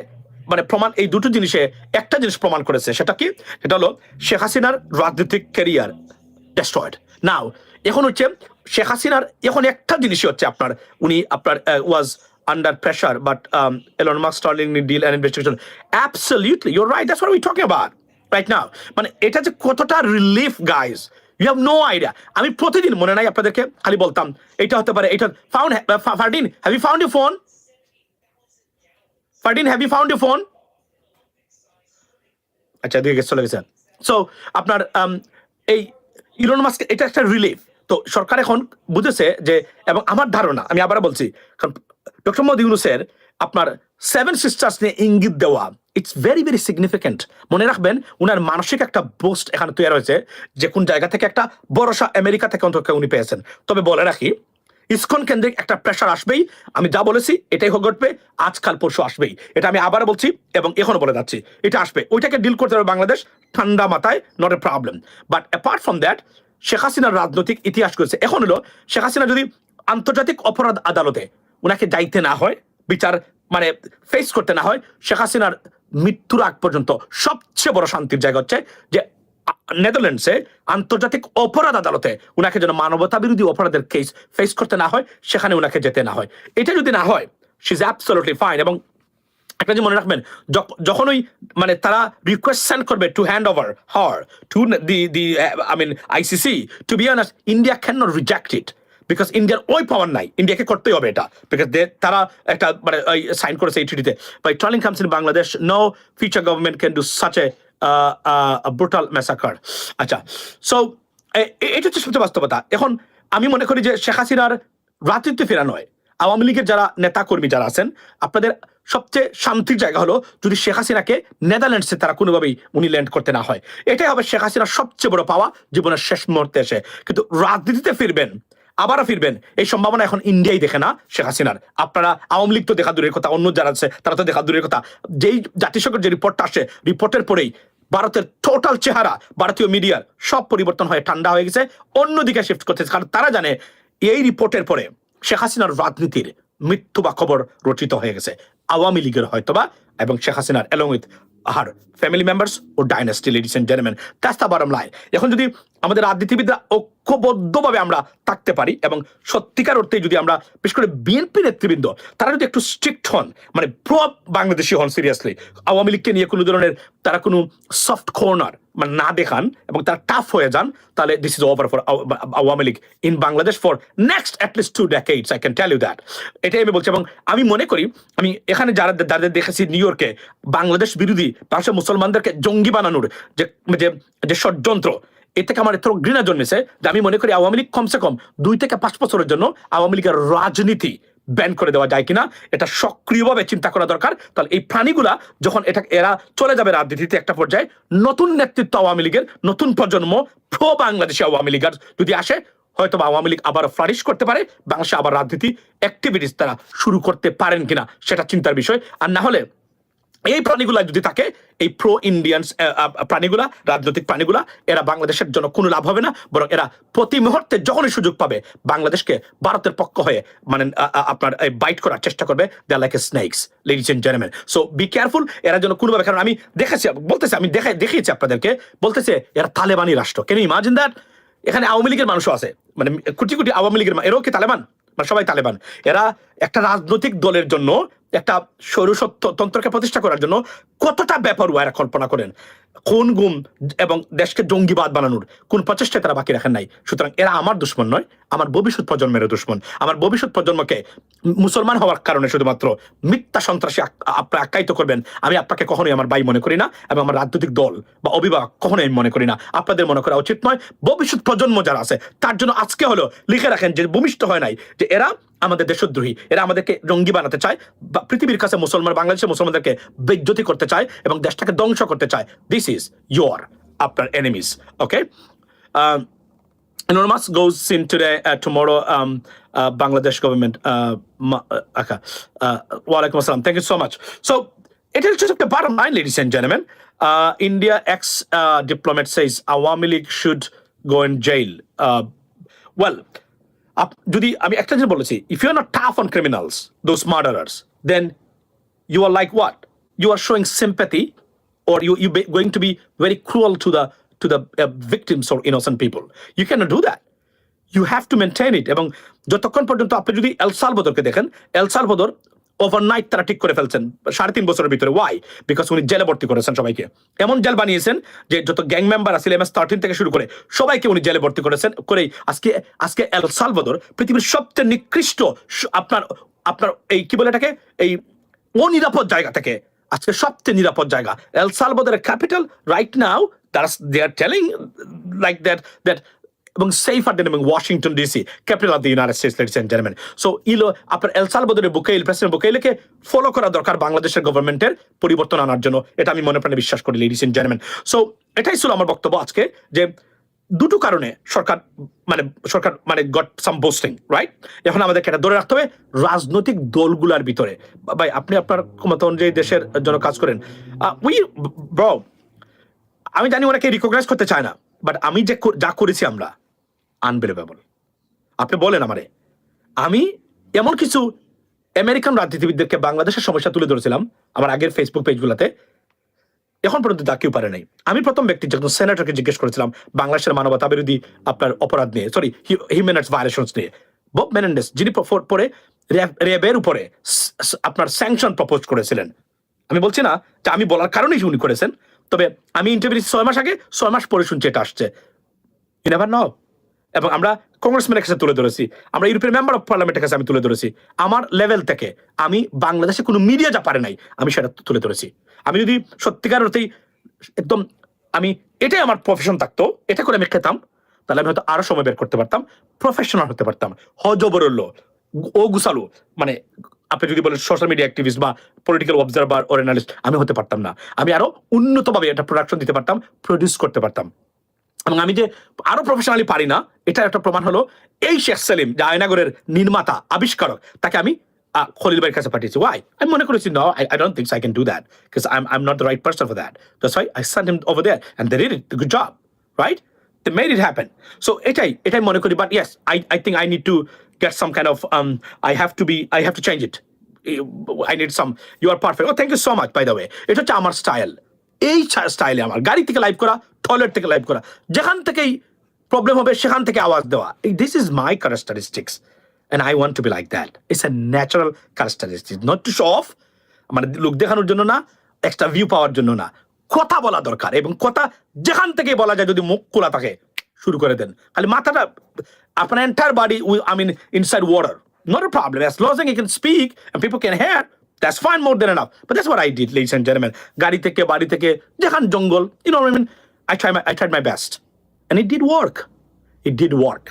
মানে প্রমাণ, এই দুটো জিনিসে একটা জিনিস প্রমাণ করেছে। সেটা কি? সেটা হলো শেখ হাসিনার রাজনৈতিক ক্যারিয়ার ডেস্ট্রয়েড। নাও এখন হচ্ছে শেখ হাসিনার এখন একটা জিনিসই হচ্ছে উনি was under pressure, but Elon Musk Starlink deal and investigation, absolutely your right, that's what we talking about right now. মানে এটা যে কতটা relief guys, you have no idea. আমি প্রতিদিন মনে নাই আপনাদেরকে খালি বলতাম এটা হতে পারে, এটা Fardeen have you found your phone? Fardeen, have you found your phone? আচ্ছা দিকে চলে গেছে। সো আপনার এই ইলন মাস্ক এটা একটা রিলিফ। তো সরকার এখন বুঝেছে যে, এবং আমার ধারণা, আমি আবার বলছি, কারণ ডক্টর মোহাম্মদ ইউনূসের আপনার 7 সিস্টার্স নিয়ে ইঙ্গিত দেওয়া, ইটস ভেরি ভেরি সিগনিফিকেন্ট। মনে রাখবেন উনার মানসিক একটা বুস্ট এখানে তৈরি হয়েছে, যে কোন জায়গা থেকে একটা ভরসা আমেরিকা থেকে অন্তত উনি পেয়েছেন। তবে বলে রাখি, ইসকন কেন্দ্রিক একটা প্রেশার আসবেই। আমি যা বলেছি এটাই ঘটবে, আজকাল পরশু আসবেই। এটা আমি আবার বলছি এবং এখনো বলে যাচ্ছি, এটা আসবে। ওইটাকে ডিল করতে হবে বাংলাদেশ ঠান্ডা মাথায়, not a problem. But apart from that, Sheikh হাসিনার রাজনৈতিক ইতিহাস করেছে। এখন হলো শেখ হাসিনা যদি আন্তর্জাতিক অপরাধ আদালতে উনাকে যাইতে না হয়, বিচার মানে ফেস করতে না হয়, শেখ হাসিনার মৃত্যুর আগ পর্যন্ত সবচেয়ে বড় শান্তির জায়গা হচ্ছে যে নেদারল্যান্ডসে আন্তর্জাতিক অপরাধ আদালতে উনাকে যেন মানবতা বিরোধী অপরাধের কেস ফেস করতে না হয়, সেখানে উনাকে যেতে না হয়। এটা যদি না হয়, শি ইজ অ্যাবসলিউটলি ফাইন। এবং একটা যে মনে রাখবেন, যখনই মানে তারা রিকোয়েস্ট সেন্ড করবে to hand over her to the ICC, to be honest, India can not reject it, because ইন্ডিয়ার ওই পাওয়ার নাই, ইন্ডিয়াকে করতেই হবে এটা, বিকজ তারা একটা মানে সাইন করেছে এই ট্রিটিতে। By trolling comes in Bangladesh, no future government can do such a brutal massacre. আচ্ছা, সো এটা হচ্ছে সবচেয়ে বাস্তবতা। এখন আমি মনে করি যে শেখ হাসিনার রাজনীতি ফেরা নয়, আওয়ামী লীগের যারা নেতা কর্মী যারা আছেন, আপনাদের সবচেয়ে শান্তির জায়গা হলো যদি শেখ হাসিনাকে নেদারল্যান্ডসে তারা কোনোভাবেই উনি ল্যান্ড করতে না হয়। এটাই হবে শেখ হাসিনার সবচেয়ে বড় পাওয়া জীবনের শেষ মুহূর্তে এসে। কিন্তু রাজনীতিতে ফিরবেন, আবারও ফিরবেন, এই সম্ভাবনা এখন ইন্ডিয়াই দেখে না শেখ হাসিনার। আপনারা আওয়ামী লীগ তো দেখা দূরের কথা, অন্য যারা আছে তারা তো দেখা দূরের কথা। যেই জাতিসংঘের যে রিপোর্টটা আসে, রিপোর্টের পরেই ভারতের টোটাল চেহারা, ভারতীয় মিডিয়ার সব পরিবর্তন হয়ে ঠান্ডা হয়ে গেছে, অন্যদিকে শিফট করতেছে। কারণ তারা জানে এই রিপোর্টের পরে শেখ হাসিনার রাজনীতির মৃত্যু বা খবর রচিত হয়ে গেছে আওয়ামী লীগের হয়তোবা, এবং শেখ হাসিনার along with her family members ও dynasty, ladies and gentleman, that's the bottom line. এখন যদি আমাদের রাজনীতিবিদরা ঐক্যবদ্ধভাবে আমরা থাকতে পারি এবং সত্যিকার অর্থে যদি আমরা, বিশেষ করে বিএনপি নেতৃবৃন্দ, তারা যদি একটু স্ট্রিক্ট হন, মানে প্রো বাংলাদেশি হন, সিরিয়াসলি আওয়ামী লীগকে নিয়ে কোনো ধরনের তারা কোনো সফট কর্নার মানে না দেখান এবং তারা টাফ হয়ে যান, তাহলে this is over for Awami League in Bangladesh for next at least 2 decades, I can tell you that. এটাই আমি বলছি। এবং আমি মনে করি, আমি এখানে যাদের দেখেছি নিউ ইয়র্কে বাংলাদেশ বিরোধী বাংলাদেশের মুসলমানদেরকে জঙ্গি বানানোর যে ষড়যন্ত্র, এ থেকে আমার এত ঘৃণা জন্মেছে যে আমি মনে করি আওয়ামী লীগ কমসে কম 2 থেকে 5 বছরের জন্য আওয়ামী লীগের রাজনীতি ব্যান করে দেওয়া যায় কিনা, এটা সক্রিয়ভাবে চিন্তা করা দরকার। তাহলে এই প্রাণীগুলা যখন এরা চলে যাবে রাজনীতিতে একটা পর্যায়ে, নতুন নেতৃত্ব আওয়ামী লীগের, নতুন প্রজন্ম প্রো বাংলাদেশি আওয়ামী লীগের যদি আসে, হয়তো আওয়ামী লীগ আবার ফ্লারিশ করতে পারে, বাংলাদেশে আবার রাজনীতি অ্যাক্টিভিটিস তারা শুরু করতে পারেন কিনা সেটা চিন্তার বিষয়। আর না হলে এই প্রাণীগুলা যদি থাকে, এই প্রো ইন্ডিয়ানস প্রাণীগুলা, রাজনৈতিক প্রাণীগুলা, এরা বাংলাদেশের জন্য কোনো লাভ হবে না, বরং এরা প্রতি মুহূর্তে যখনই সুযোগ পাবে বাংলাদেশকে ভারতের পক্ষ হয়ে মানে আপনার বাইট করার চেষ্টা করবে। They are like a snakes, ladies and gentleman. So be careful, এরা যেন কোনোভাবে, কারণ আমি দেখেছি, বলতেছি, আমি দেখিয়েছি আপনাদেরকে, বলতেছে এরা তালেবানি রাষ্ট্র। Can you imagine that? এখানে আওয়ামী লীগের মানুষও আছে, মানে কোটি কোটি আওয়ামী লীগের, এরাও কি তালেবান? মানে সবাই তালেবান। এরা একটা রাজনৈতিক দলের জন্য একটা তন্ত্রকে প্রতিষ্ঠা করার জন্য কতটা বেপরোয়া এরা কল্পনা করেন, কোন গুম এবং দেশকে জঙ্গিবাদ বানানোর কোন প্রচেষ্টায় তারা বাকি রাখেন নাই। সুতরাং এরা আমার দুশ্মন নয়, আমার ভবিষ্যৎ প্রজন্মের দুশ্মন। আমার ভবিষ্যৎ প্রজন্মকে মুসলমান হওয়ার কারণে শুধুমাত্র মিথ্যা সন্ত্রাসী আপনি আখ্যায়িত করবেন, আমি আপনাকে কখনোই আমার ভাই মনে করি না, এবং আমার রাজনৈতিক দল বা অভিভাবক কখনোই আমি মনে করি না। আপনাদের মনে করা উচিত নয়। ভবিষ্যৎ প্রজন্ম যারা আছে তার জন্য আজকে হলো লিখে রাখেন যে ভূমিষ্ঠ হয় নাই যে এরা আমাদের দেশদ্রোহী, এরা আমাদেরকে জঙ্গি বানাতে চায়, পৃথিবীর কাছে মুসলমান, বাংলাদেশের মুসলমানদেরকে বেজ্জতি করতে চায় এবং দেশটাকে ধ্বংস করতে চায়। দিস ইজ your আপনার enemies. Okay, enormous goes in today, tomorrow, Bangladesh government. Okay, walaikum assalam. Thank you so much. So it is just the bottom line, ladies and gentlemen. India ex diplomat says Awami League should go in jail. Well, যদি আমি একটা জিনিস বলেছি, if you are not tough on criminals, those murderers, then you are like what? You are showing sympathy, or you going to be very cruel to the victims or innocent people. You cannot do that. You have to maintain it. এবং যতক্ষণ পর্যন্ত আপনি যদি এল সালভাদরকে দেখেন, El Salvador overnight তারা ঠিক করে ফেলছেন 3.5 বছরের ভিতরে। ওয়াই? বিকজ উনি জেলে ভর্তি করেছেন সবাইকে, এমন জেল বানিয়েছেন যে যত গ্যাং মেম্বার আছে MS-13 থেকে শুরু করে সবাইকে উনি জেলে ভর্তি করেছেন। করেই আজকে এল সালভাদর পৃথিবীর সবচেয়ে নিকৃষ্ট আপনার এই কি বলে এটাকে, এই অনিরাপদ জায়গা থেকে আজকে সবচেয়ে নিরাপদ জায়গা এল সালভাদরের capital right now. they are telling like that এবং safer than Washington DC, capital of the United States, ladies and gentleman. So আপনার এল সালভাদরের প্রেসিডেন্ট বুকেইলকে ফলো করা দরকার বাংলাদেশের গভর্নমেন্টের পরিবর্তন আনার জন্য। এটা আমি মনে প্রাণে বিশ্বাস করি, লেডিস এন্ড জেন্টলম্যান। সো এটাই ছিল আমার বক্তব্য আজকে, যে দুটো কারণে সরকার মানে গট সাম বোস্টিং, রাইট? এখন আমাদেরকে এটা ধরে রাখতে হবে রাজনৈতিক দলগুলোর ভিতরে। ভাই, আপনি আপনার ক্ষমতা অনুযায়ী দেশের জন্য কাজ করেন। আমি জানি ওনাকে রিকগনাইজ করতে চায় না, বাট আমি যা করেছি আমরা আনবিলিভেবল। আপনি বলেন আমারে, আমি এমন কিছু আমেরিকান রাজনীতিবিদদেরকে বাংলাদেশের সমস্যা তুলে ধরেছিলাম আমার আগের ফেসবুক পেজগুলোতে, এখন পর্যন্ত তা কেউ পারে নাই। আমি প্রথম ব্যক্তি যখন সেনেটরকে জিজ্ঞেস করেছিলাম বাংলাদেশের মানবতা বিরোধী আপনার অপরাধ নিয়ে, সরি হিউম্যান রাইটস ভায়োলেশনস নিয়ে, বব মেনেন্ডেস, যিনি পরে র্যাবের উপরে আপনার স্যাংশন প্রপোজ করেছিলেন। আমি বলছি না যে আমি বলার কারণেই উনি করেছেন, তবে আমি ইন্টারভিউ 6 মাস আগে, 6 মাস পরে শুনছি এটা আসছে। You never know. এবং আমরা কংগ্রেসম্যানের কাছে তুলে ধরেছি, আমরা ইউরোপিয়ান মেম্বার অফ পার্লামেন্টের কাছে আমি তুলে ধরেছি, আমার লেভেল থেকে আমি বাংলাদেশে কোনো মিডিয়া যা পারে নাই আমি সেটা তুলে ধরেছি। আমি যদি সত্যিকার অর্থেই একদম আমি এটাই আমার প্রফেশন থাকতো, এটা করে আমি খেতাম, তাহলে আমি হয়তো আরো সময় বের করতে পারতাম, প্রফেশনাল হতে পারতাম। হজবরল্য ও গুছালো মানে আপনি যদি বলেন সোশ্যাল মিডিয়া অ্যাক্টিভিস্ট বা পলিটিক্যাল অবজারভার ওর অ্যানালিস্ট, আমি হতে পারতাম না। আমি আরো উন্নতভাবে এটা প্রোডাকশন দিতে পারতাম, প্রডিউস করতে পারতাম। এবং আমি যে আরো প্রফেশনালি পারি না, এটা একটা প্রমাণ হলো এই শেখ সেলিম, যে আয়নাগরের নির্মাতা আবিষ্কারক, তাকে আমি খলিল ভাইয়ের কাছে পাঠিয়েছি। ওয়াই? আমি মনে করেছি no, I don't think so I can do that because I'm not the right person for that. That's why I sent him over there and they did it. Good job, right? They made it happen. So এটাই মনে করি, but yes, I think I need to get some kind of I have to change it. I need some. You are perfect. Oh, thank you so much, by the way. এটা হচ্ছে আমার style. এই স্টাইলে আমার গাড়ি থেকে live করা, toilet থেকে লাইভ করা, যেখান থেকেই প্রবলেম হবে সেখান থেকে আওয়াজ দেওয়া। This is my characteristics and I want to be like that. It's a natural characteristic, not to show off, মানে লোক দেখানোর জন্য না, এক্সট্রা ভিউ পাওয়ার জন্য না। কথা বলা দরকার, এবং কথা যেখান থেকে বলা যায়, যদি মুখ খোলা থাকে শুরু করে দেন। খালি মাথাটা, আপনার entire body, I mean inside water, not a problem, as long as you can speak and people can hear, that's fine, more than enough. But that's what I did, ladies and gentlemen. গাড়ি থেকে, বাড়ি থেকে, যেখান জঙ্গল, you know what I mean, I tried my best and it did work. It did work.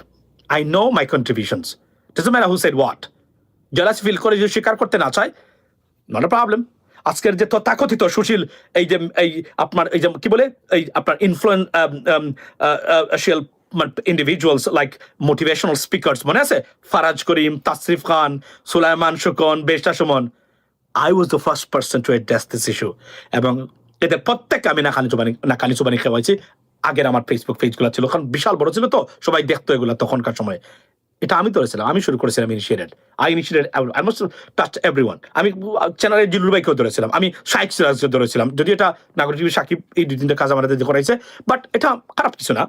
I know my contributions. Doesn't matter who said what. Jealousy feel করে যদি স্বীকার করতে না চায়, not a problem. আজকের যে তথাকথিত সুশীল এই আপনার এই যে কি বলে, এই আপনার influential individuals like motivational speakers, মনে আছে? ফারাজ করিম, তাসরিফ খান, সুলাইমান শুকন, বেশা Suman. I was the first person to address this issue. এবং এদের প্রত্যেককে আমি নাকানি চুবানি খেয়েছি। আগের আমার ফেসবুক পেজগুলো ছিল, কারণ বিশাল বড় ছিল তো, সবাই দেখতো এগুলো তখনকার সময়। এটা আমি ধরেছিলাম, আমি শুরু করেছিলাম, I initiated, I must touch everyone. আমি চ্যানেলের জিলুর ভাইকেও ধরেছিলাম, আমি শাইখ সিরাজকে ধরেছিলাম, যদি এটা নাগরিক সাকিব এই 2-3টা কাজ আমাদের করাইছে, বাট এটা খারাপ কিছু না।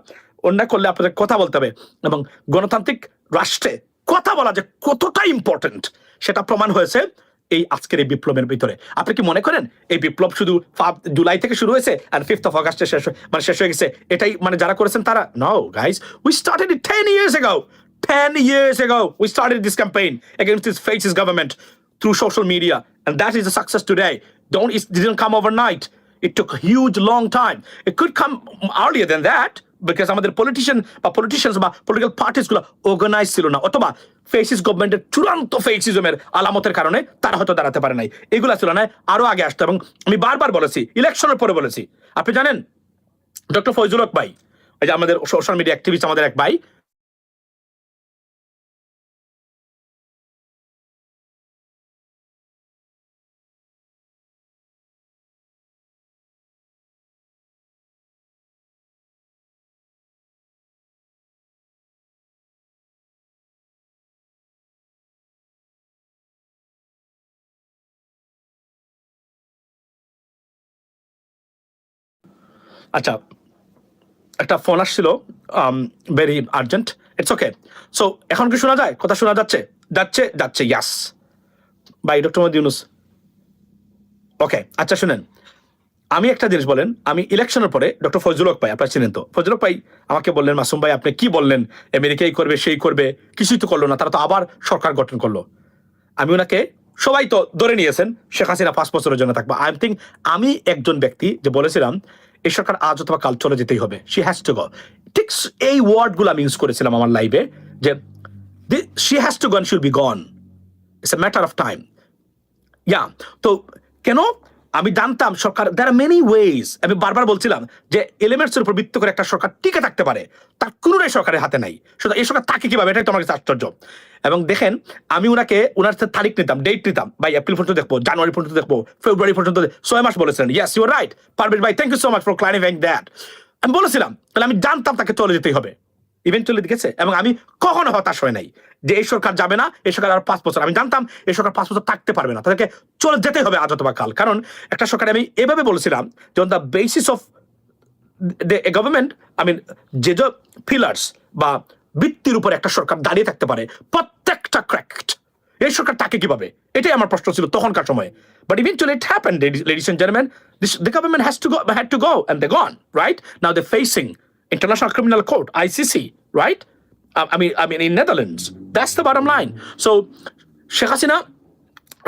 অন্যায় করলে আপনাদের কথা বলতে হবে, এবং গণতান্ত্রিক রাষ্ট্রে কথা বলা যে কতটা ইম্পর্টেন্ট সেটা প্রমাণ হয়েছে এই আজকের এই বিপ্লবের ভিতরে। আপনি কি মনে করেন এই বিপ্লব শুধু জুলাই থেকে শুরু হয়েছে আর 5th of August শেষ হয়ে গেছে, এটাই মানে যারা করেছেন তারা? No guys, we started it 10 years ago. 10 years ago we started this campaign against this fascist government through social media, and that is a success today. It didn't come overnight. It took a huge long time. It could come earlier than that because আমাদের politicians বা political parties গুলো organized ছিল না, অথবা fascist গভর্নমেন্টের চূড়ান্ত ফেসিজমের আলামতের কারণে তারা হয়তো দাঁড়াতে পারে নাই। এগুলা ছিল না, আরো আগে আসতো। এবং আমি বারবার বলেছি, ইলেকশনের পরে বলেছি, আপনি জানেন ডক্টর ফয়জুল হক ভাই, এই যে আমাদের সোশ্যাল মিডিয়া অ্যাক্টিভিস্ট, আমাদের এক ভাই, আচ্ছা একটা ফোন আসছিল, very urgent. It's okay. So এখন কি শোনা যায়? কথা শোনা যাচ্ছে? যাচ্ছে ইয়াস বাই ডক্টর মোহাম্মদ ইউনূস। ওকে, আচ্ছা শুনেন, আমি একটা জিনিস বলেন, আমি ইলেকশনের পরে ডক্টর ফজলুল হক ভাই, আপনারা চিনেন তো, ফজলুল হক ভাই আমাকে বললেন, মাসুম ভাই আপনি কি বললেন, আমেরিকাই করবে সেই করবে, কিছুই তো করলো না, তারা তো আবার সরকার গঠন করলো। আমি ওনাকে, সবাই তো ধরে নিয়েছেন শেখ হাসিনা 5 বছরের জন্য থাকবো। আমি একজন ব্যক্তি যে বলেছিলাম এই সরকার আজ অথবা কাল চলে যেতেই হবে, শি হ্যাজ টু গো। ঠিক এই ওয়ার্ডগুলো আমি ইউজ করেছিলাম আমার লাইভে, যে she has to go and she will be gone, it's a matter of time. Yeah, তো কেন আমি জানতাম সরকার, দ্যার আর মেনি ওয়েজ, আমি বারবার বলছিলাম যে এলিমেন্টস এর উপর ভিত্তি করে একটা সরকার টিকে থাকতে পারে, তার কোনোটাই সরকারের হাতে নাই। সুতরাং এই সরকার তাকে কিভাবে, এটাই তো আমার কাছে আশ্চর্য। এবং দেখেন, আমি ওনার সাথে তারিখ নিতাম, ডেট নিতাম, ভাই এপ্রিল পর্যন্ত দেখবো, জানুয়ারি পর্যন্ত দেখবো, ফেব্রুয়ারি পর্যন্ত, 6 মাস বলেছিলেন। Yes, you are right Parvez ভাই, thank you so much for clarifying that. আমি বলেছিলাম, তাহলে আমি জানতাম তাকে চলে যেতেই হবে, ইভেন্টুয়ালি দেখেছে। এবং আমি কখনো হতাশ হয় নাই যে এই সরকার যাবে না, এই সরকার আর 5 বছর, আমি জানতাম এই সরকার 5 বছর থাকতে পারবে না, তাদেরকে চলে যেতে হবে আজ অথবা কাল। কারণ একটা সরকার, আমি এভাবে বলেছিলাম যে on the basis of the government, যে পিলার্স বা ভিত্তির উপর একটা সরকার দাঁড়িয়ে থাকতে পারে, প্রত্যেকটা ক্র্যাকড, এই সরকার তাকে কিভাবে, এটাই আমার প্রশ্ন ছিল তখনকার সময়। But eventually it happened, ladies and gentlemen. The government had to go, and they're gone, right? Now they're facing International Criminal Court, ICC, right? I mean in Netherlands. That's the bottom line. So Sheikh Hasina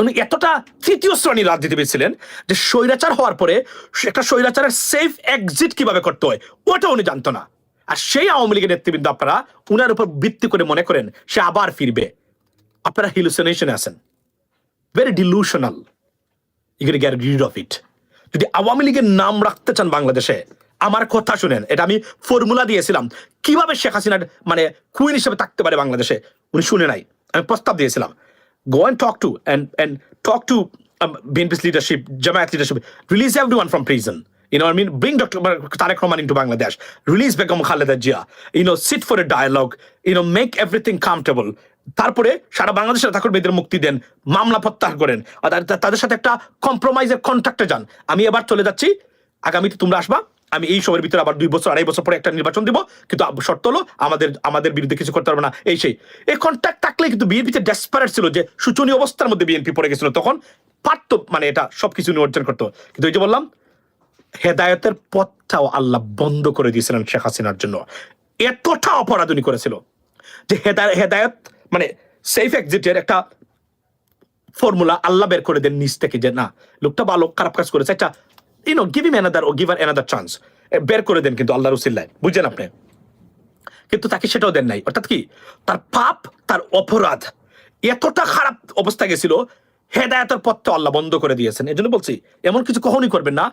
উনি এতটা তৃতীয় শ্রেণীর রাজনীতিবিদ ছিলেন যে স্বৈরাচার হওয়ার পরে একটা স্বৈরাচারের সেফ এক্সিট কিভাবে করতে হয় ওটা উনি জানতো না। আর সেই আওয়ামী লীগের নেতৃবৃন্দ আপনারা উনার উপর ভিত্তি করে মনে করেন সে আবার ফিরবে, আপনারা হ্যালুসিনেশনে আছেন, very delusional. You can get rid of it. যদি আওয়ামী লীগের নাম রাখতে চান বাংলাদেশে, আমার কথা শুনেন, এটা আমি ফর্মুলা দিয়েছিলাম কিভাবে শেখ হাসিনার মানে কুইন হিসেবে থাকতে পারে বাংলাদেশে, উনি শুনে নাই। আমি প্রস্তাব দিয়েছিলাম, go and talk to BNP's leadership, Jamaat leadership, release everyone from prison. You know what I mean? Bring Dr. Tariq Rahman into Bangladesh, release Begum Khaleda Jia, sit for a dialogue, make everything comfortable. তারপরে সারা বাংলাদেশের ঠাকুর বেদের মুক্তি দেন, মামলা প্রত্যাহার করেন, তাদের সাথে একটা কম্প্রোমাইজের কন্ট্রাক্টে যান। আমি এবার চলে যাচ্ছি, আগামীতে তোমরা আসবা, আমি এই সময়ের ভিতরে আবার 2 বছর 2.5 বছর পরে একটা নির্বাচন দিব, কিন্তু শর্ত হলো আমাদের বিরুদ্ধে কিছু করতে পারবে না, এই সেই। এই কন্ট্রাক্ট থাকলে কিন্তু বিএনপিতে ডেসপারেট ছিল, যে শোচনীয় অবস্থার মধ্যে বিএনপি পড়ে গেছিল, তখন পারত মানে এটা সবকিছু অর্জন করতো। কিন্তু ওই যে বললাম, হেদায়তের পথটাও আল্লাহ বন্ধ করে দিয়েছিলেন শেখ হাসিনার জন্য। এতটা অপরাধ উনি করেছিল যে হেদায়ত মানে সেফ এক্সিটের একটা ফর্মুলা আল্লাহ বের করে দেন নিজ থেকে, যে না লোকটা ভালো খারাপ কাজ করেছে, একটা give him another chance, বের করে দেন কিন্তু আল্লাহর উসিলায়, বুঝছেন আপনি? কিন্তু তাকে সেটাও দেন নাই। অর্থাৎ কি, তার পাপ, তার অপরাধ এতটা খারাপ অবস্থা গেছিল, হেদায়েতের পথটা আল্লাহ বন্ধ করে দিয়েছেন। এই জন্য বলছি, এমন কিছু কখনই করবেন না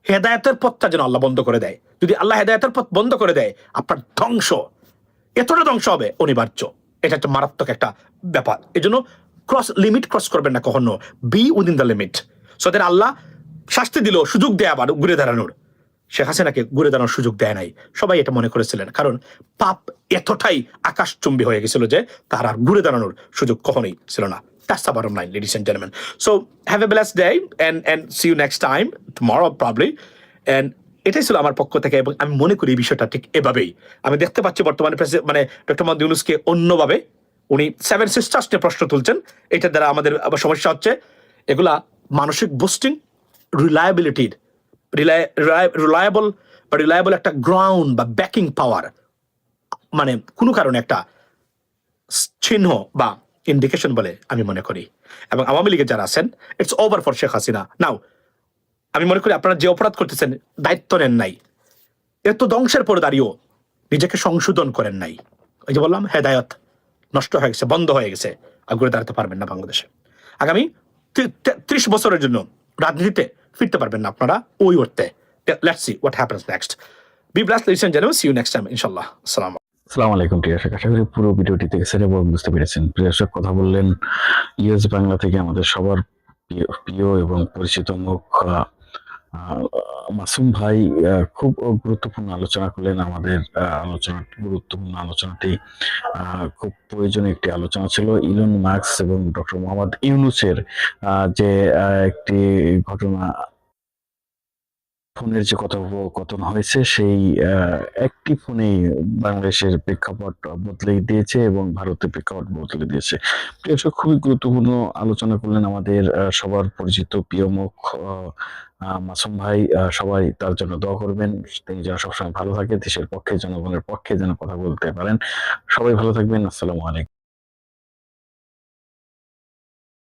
হেদায়েতের পথটা যেন আল্লাহ বন্ধ করে দেয়। যদি আল্লাহ হেদায়েতের পথ বন্ধ করে দেয়, আপনার ধ্বংস, এতটা ধ্বংস হবে অনিবার্য। এটা একটা মারাত্মক একটা ব্যাপার। এই জন্য লিমিট ক্রস করবেন না কখনো, be within the limit. So that Allah শাস্তি দিল, সুযোগ দেয় আবার ঘুরে দাঁড়ানোর। শেখ হাসিনাকে ঘুরে দাঁড়ানোর সুযোগ দেয় নাই, সবাই এটা মনে করেছিলেন, কারণ পাপ এতটাই আকাশচুম্বী হয়ে গেছিল যে তার আর ঘুরে দাঁড়ানোর সুযোগ কখনোই ছিল না। That's the bottom line, ladies and gentlemen. So have a blessed day and see you next time, tomorrow probably. And এটাই ছিল আমার পক্ষ থেকে, এবং আমি মনে করি এই বিষয়টা ঠিক এভাবেই। আমি দেখতে পাচ্ছি বর্তমানে মানে ডক্টর মোহাম্মদ ইউনূসকে অন্যভাবে উনি 7 সিস্টার্স নিয়ে প্রশ্ন তুলছেন, এটার দ্বারা আমাদের আবার সমস্যা হচ্ছে। এগুলা মানসিক বুস্টিং, রিলায়েবিলিটির রিলায়েবল একটা গ্রাউন্ড বা ব্যাকিং পাওয়ার, মানে কোনো কারণে একটা চিহ্ন বা ইন্ডিকেশন বলে আমি মনে করি। এবং আওয়ামী লীগের যারা আছেন, it's over for Sheikh Hasina now. আমি মনে করি আপনারা যে অপরাধ করতেছেন দায়িত্ব নেন নাই, এত ধ্বংসের পরে দাঁড়িয়েও নিজেকে সংশোধন করেন নাই। ওই যে বললাম, হেদায়ত নষ্ট হয়ে গেছে, বন্ধ হয়ে গেছে, আর ঘুরে দাঁড়াতে পারবেন না বাংলাদেশে। আগামী 30 বছরের জন্য রাজনীতিতে ফিরতে পারবেন না আপনারা ওই অর্থে। Let's see what happens next. Be blessed ladies and gentleman, see you next time ইনশাআল্লাহ। আসসালামু আসসালামু আলাইকুম প্রিয় দর্শক, আশা করি পুরো ভিডিওটি দেখেছেন এবং বুঝতে পেরেছেন। প্রিয় দর্শক, কথা বললেন ইউএস বাংলা থেকে আমাদের সবার প্রিয় এবং পরিচিত মুখ মাসুম ভাই। খুব গুরুত্বপূর্ণ আলোচনা করলেন। আমাদের গুরুত্বপূর্ণ আলোচনাটি খুব প্রয়োজনীয় একটি আলোচনা ছিল। ইলন মাস্ক এবং ডক্টর মোহাম্মদ ইউনূসের যে একটি ঘটনা, ফোনের যে কথোপকথন হয়েছে, সেই একটি ফোনেই বাংলাদেশের প্রেক্ষাপট বদলে দিয়েছে এবং ভারতের প্রেক্ষাপট বদলে দিয়েছে। এটা খুবই গুরুত্বপূর্ণ আলোচনা করলেন আমাদের সবার পরিচিত প্রিয় মুখ মাসুম ভাই। সবাই তার জন্য দোয়া করবেন, তিনি যেন সবসময় ভালো থাকে, দেশের পক্ষে, জনগণের পক্ষে যেন কথা বলতে পারেন। সবাই ভালো থাকবেন। আসসালামু আলাইকুম।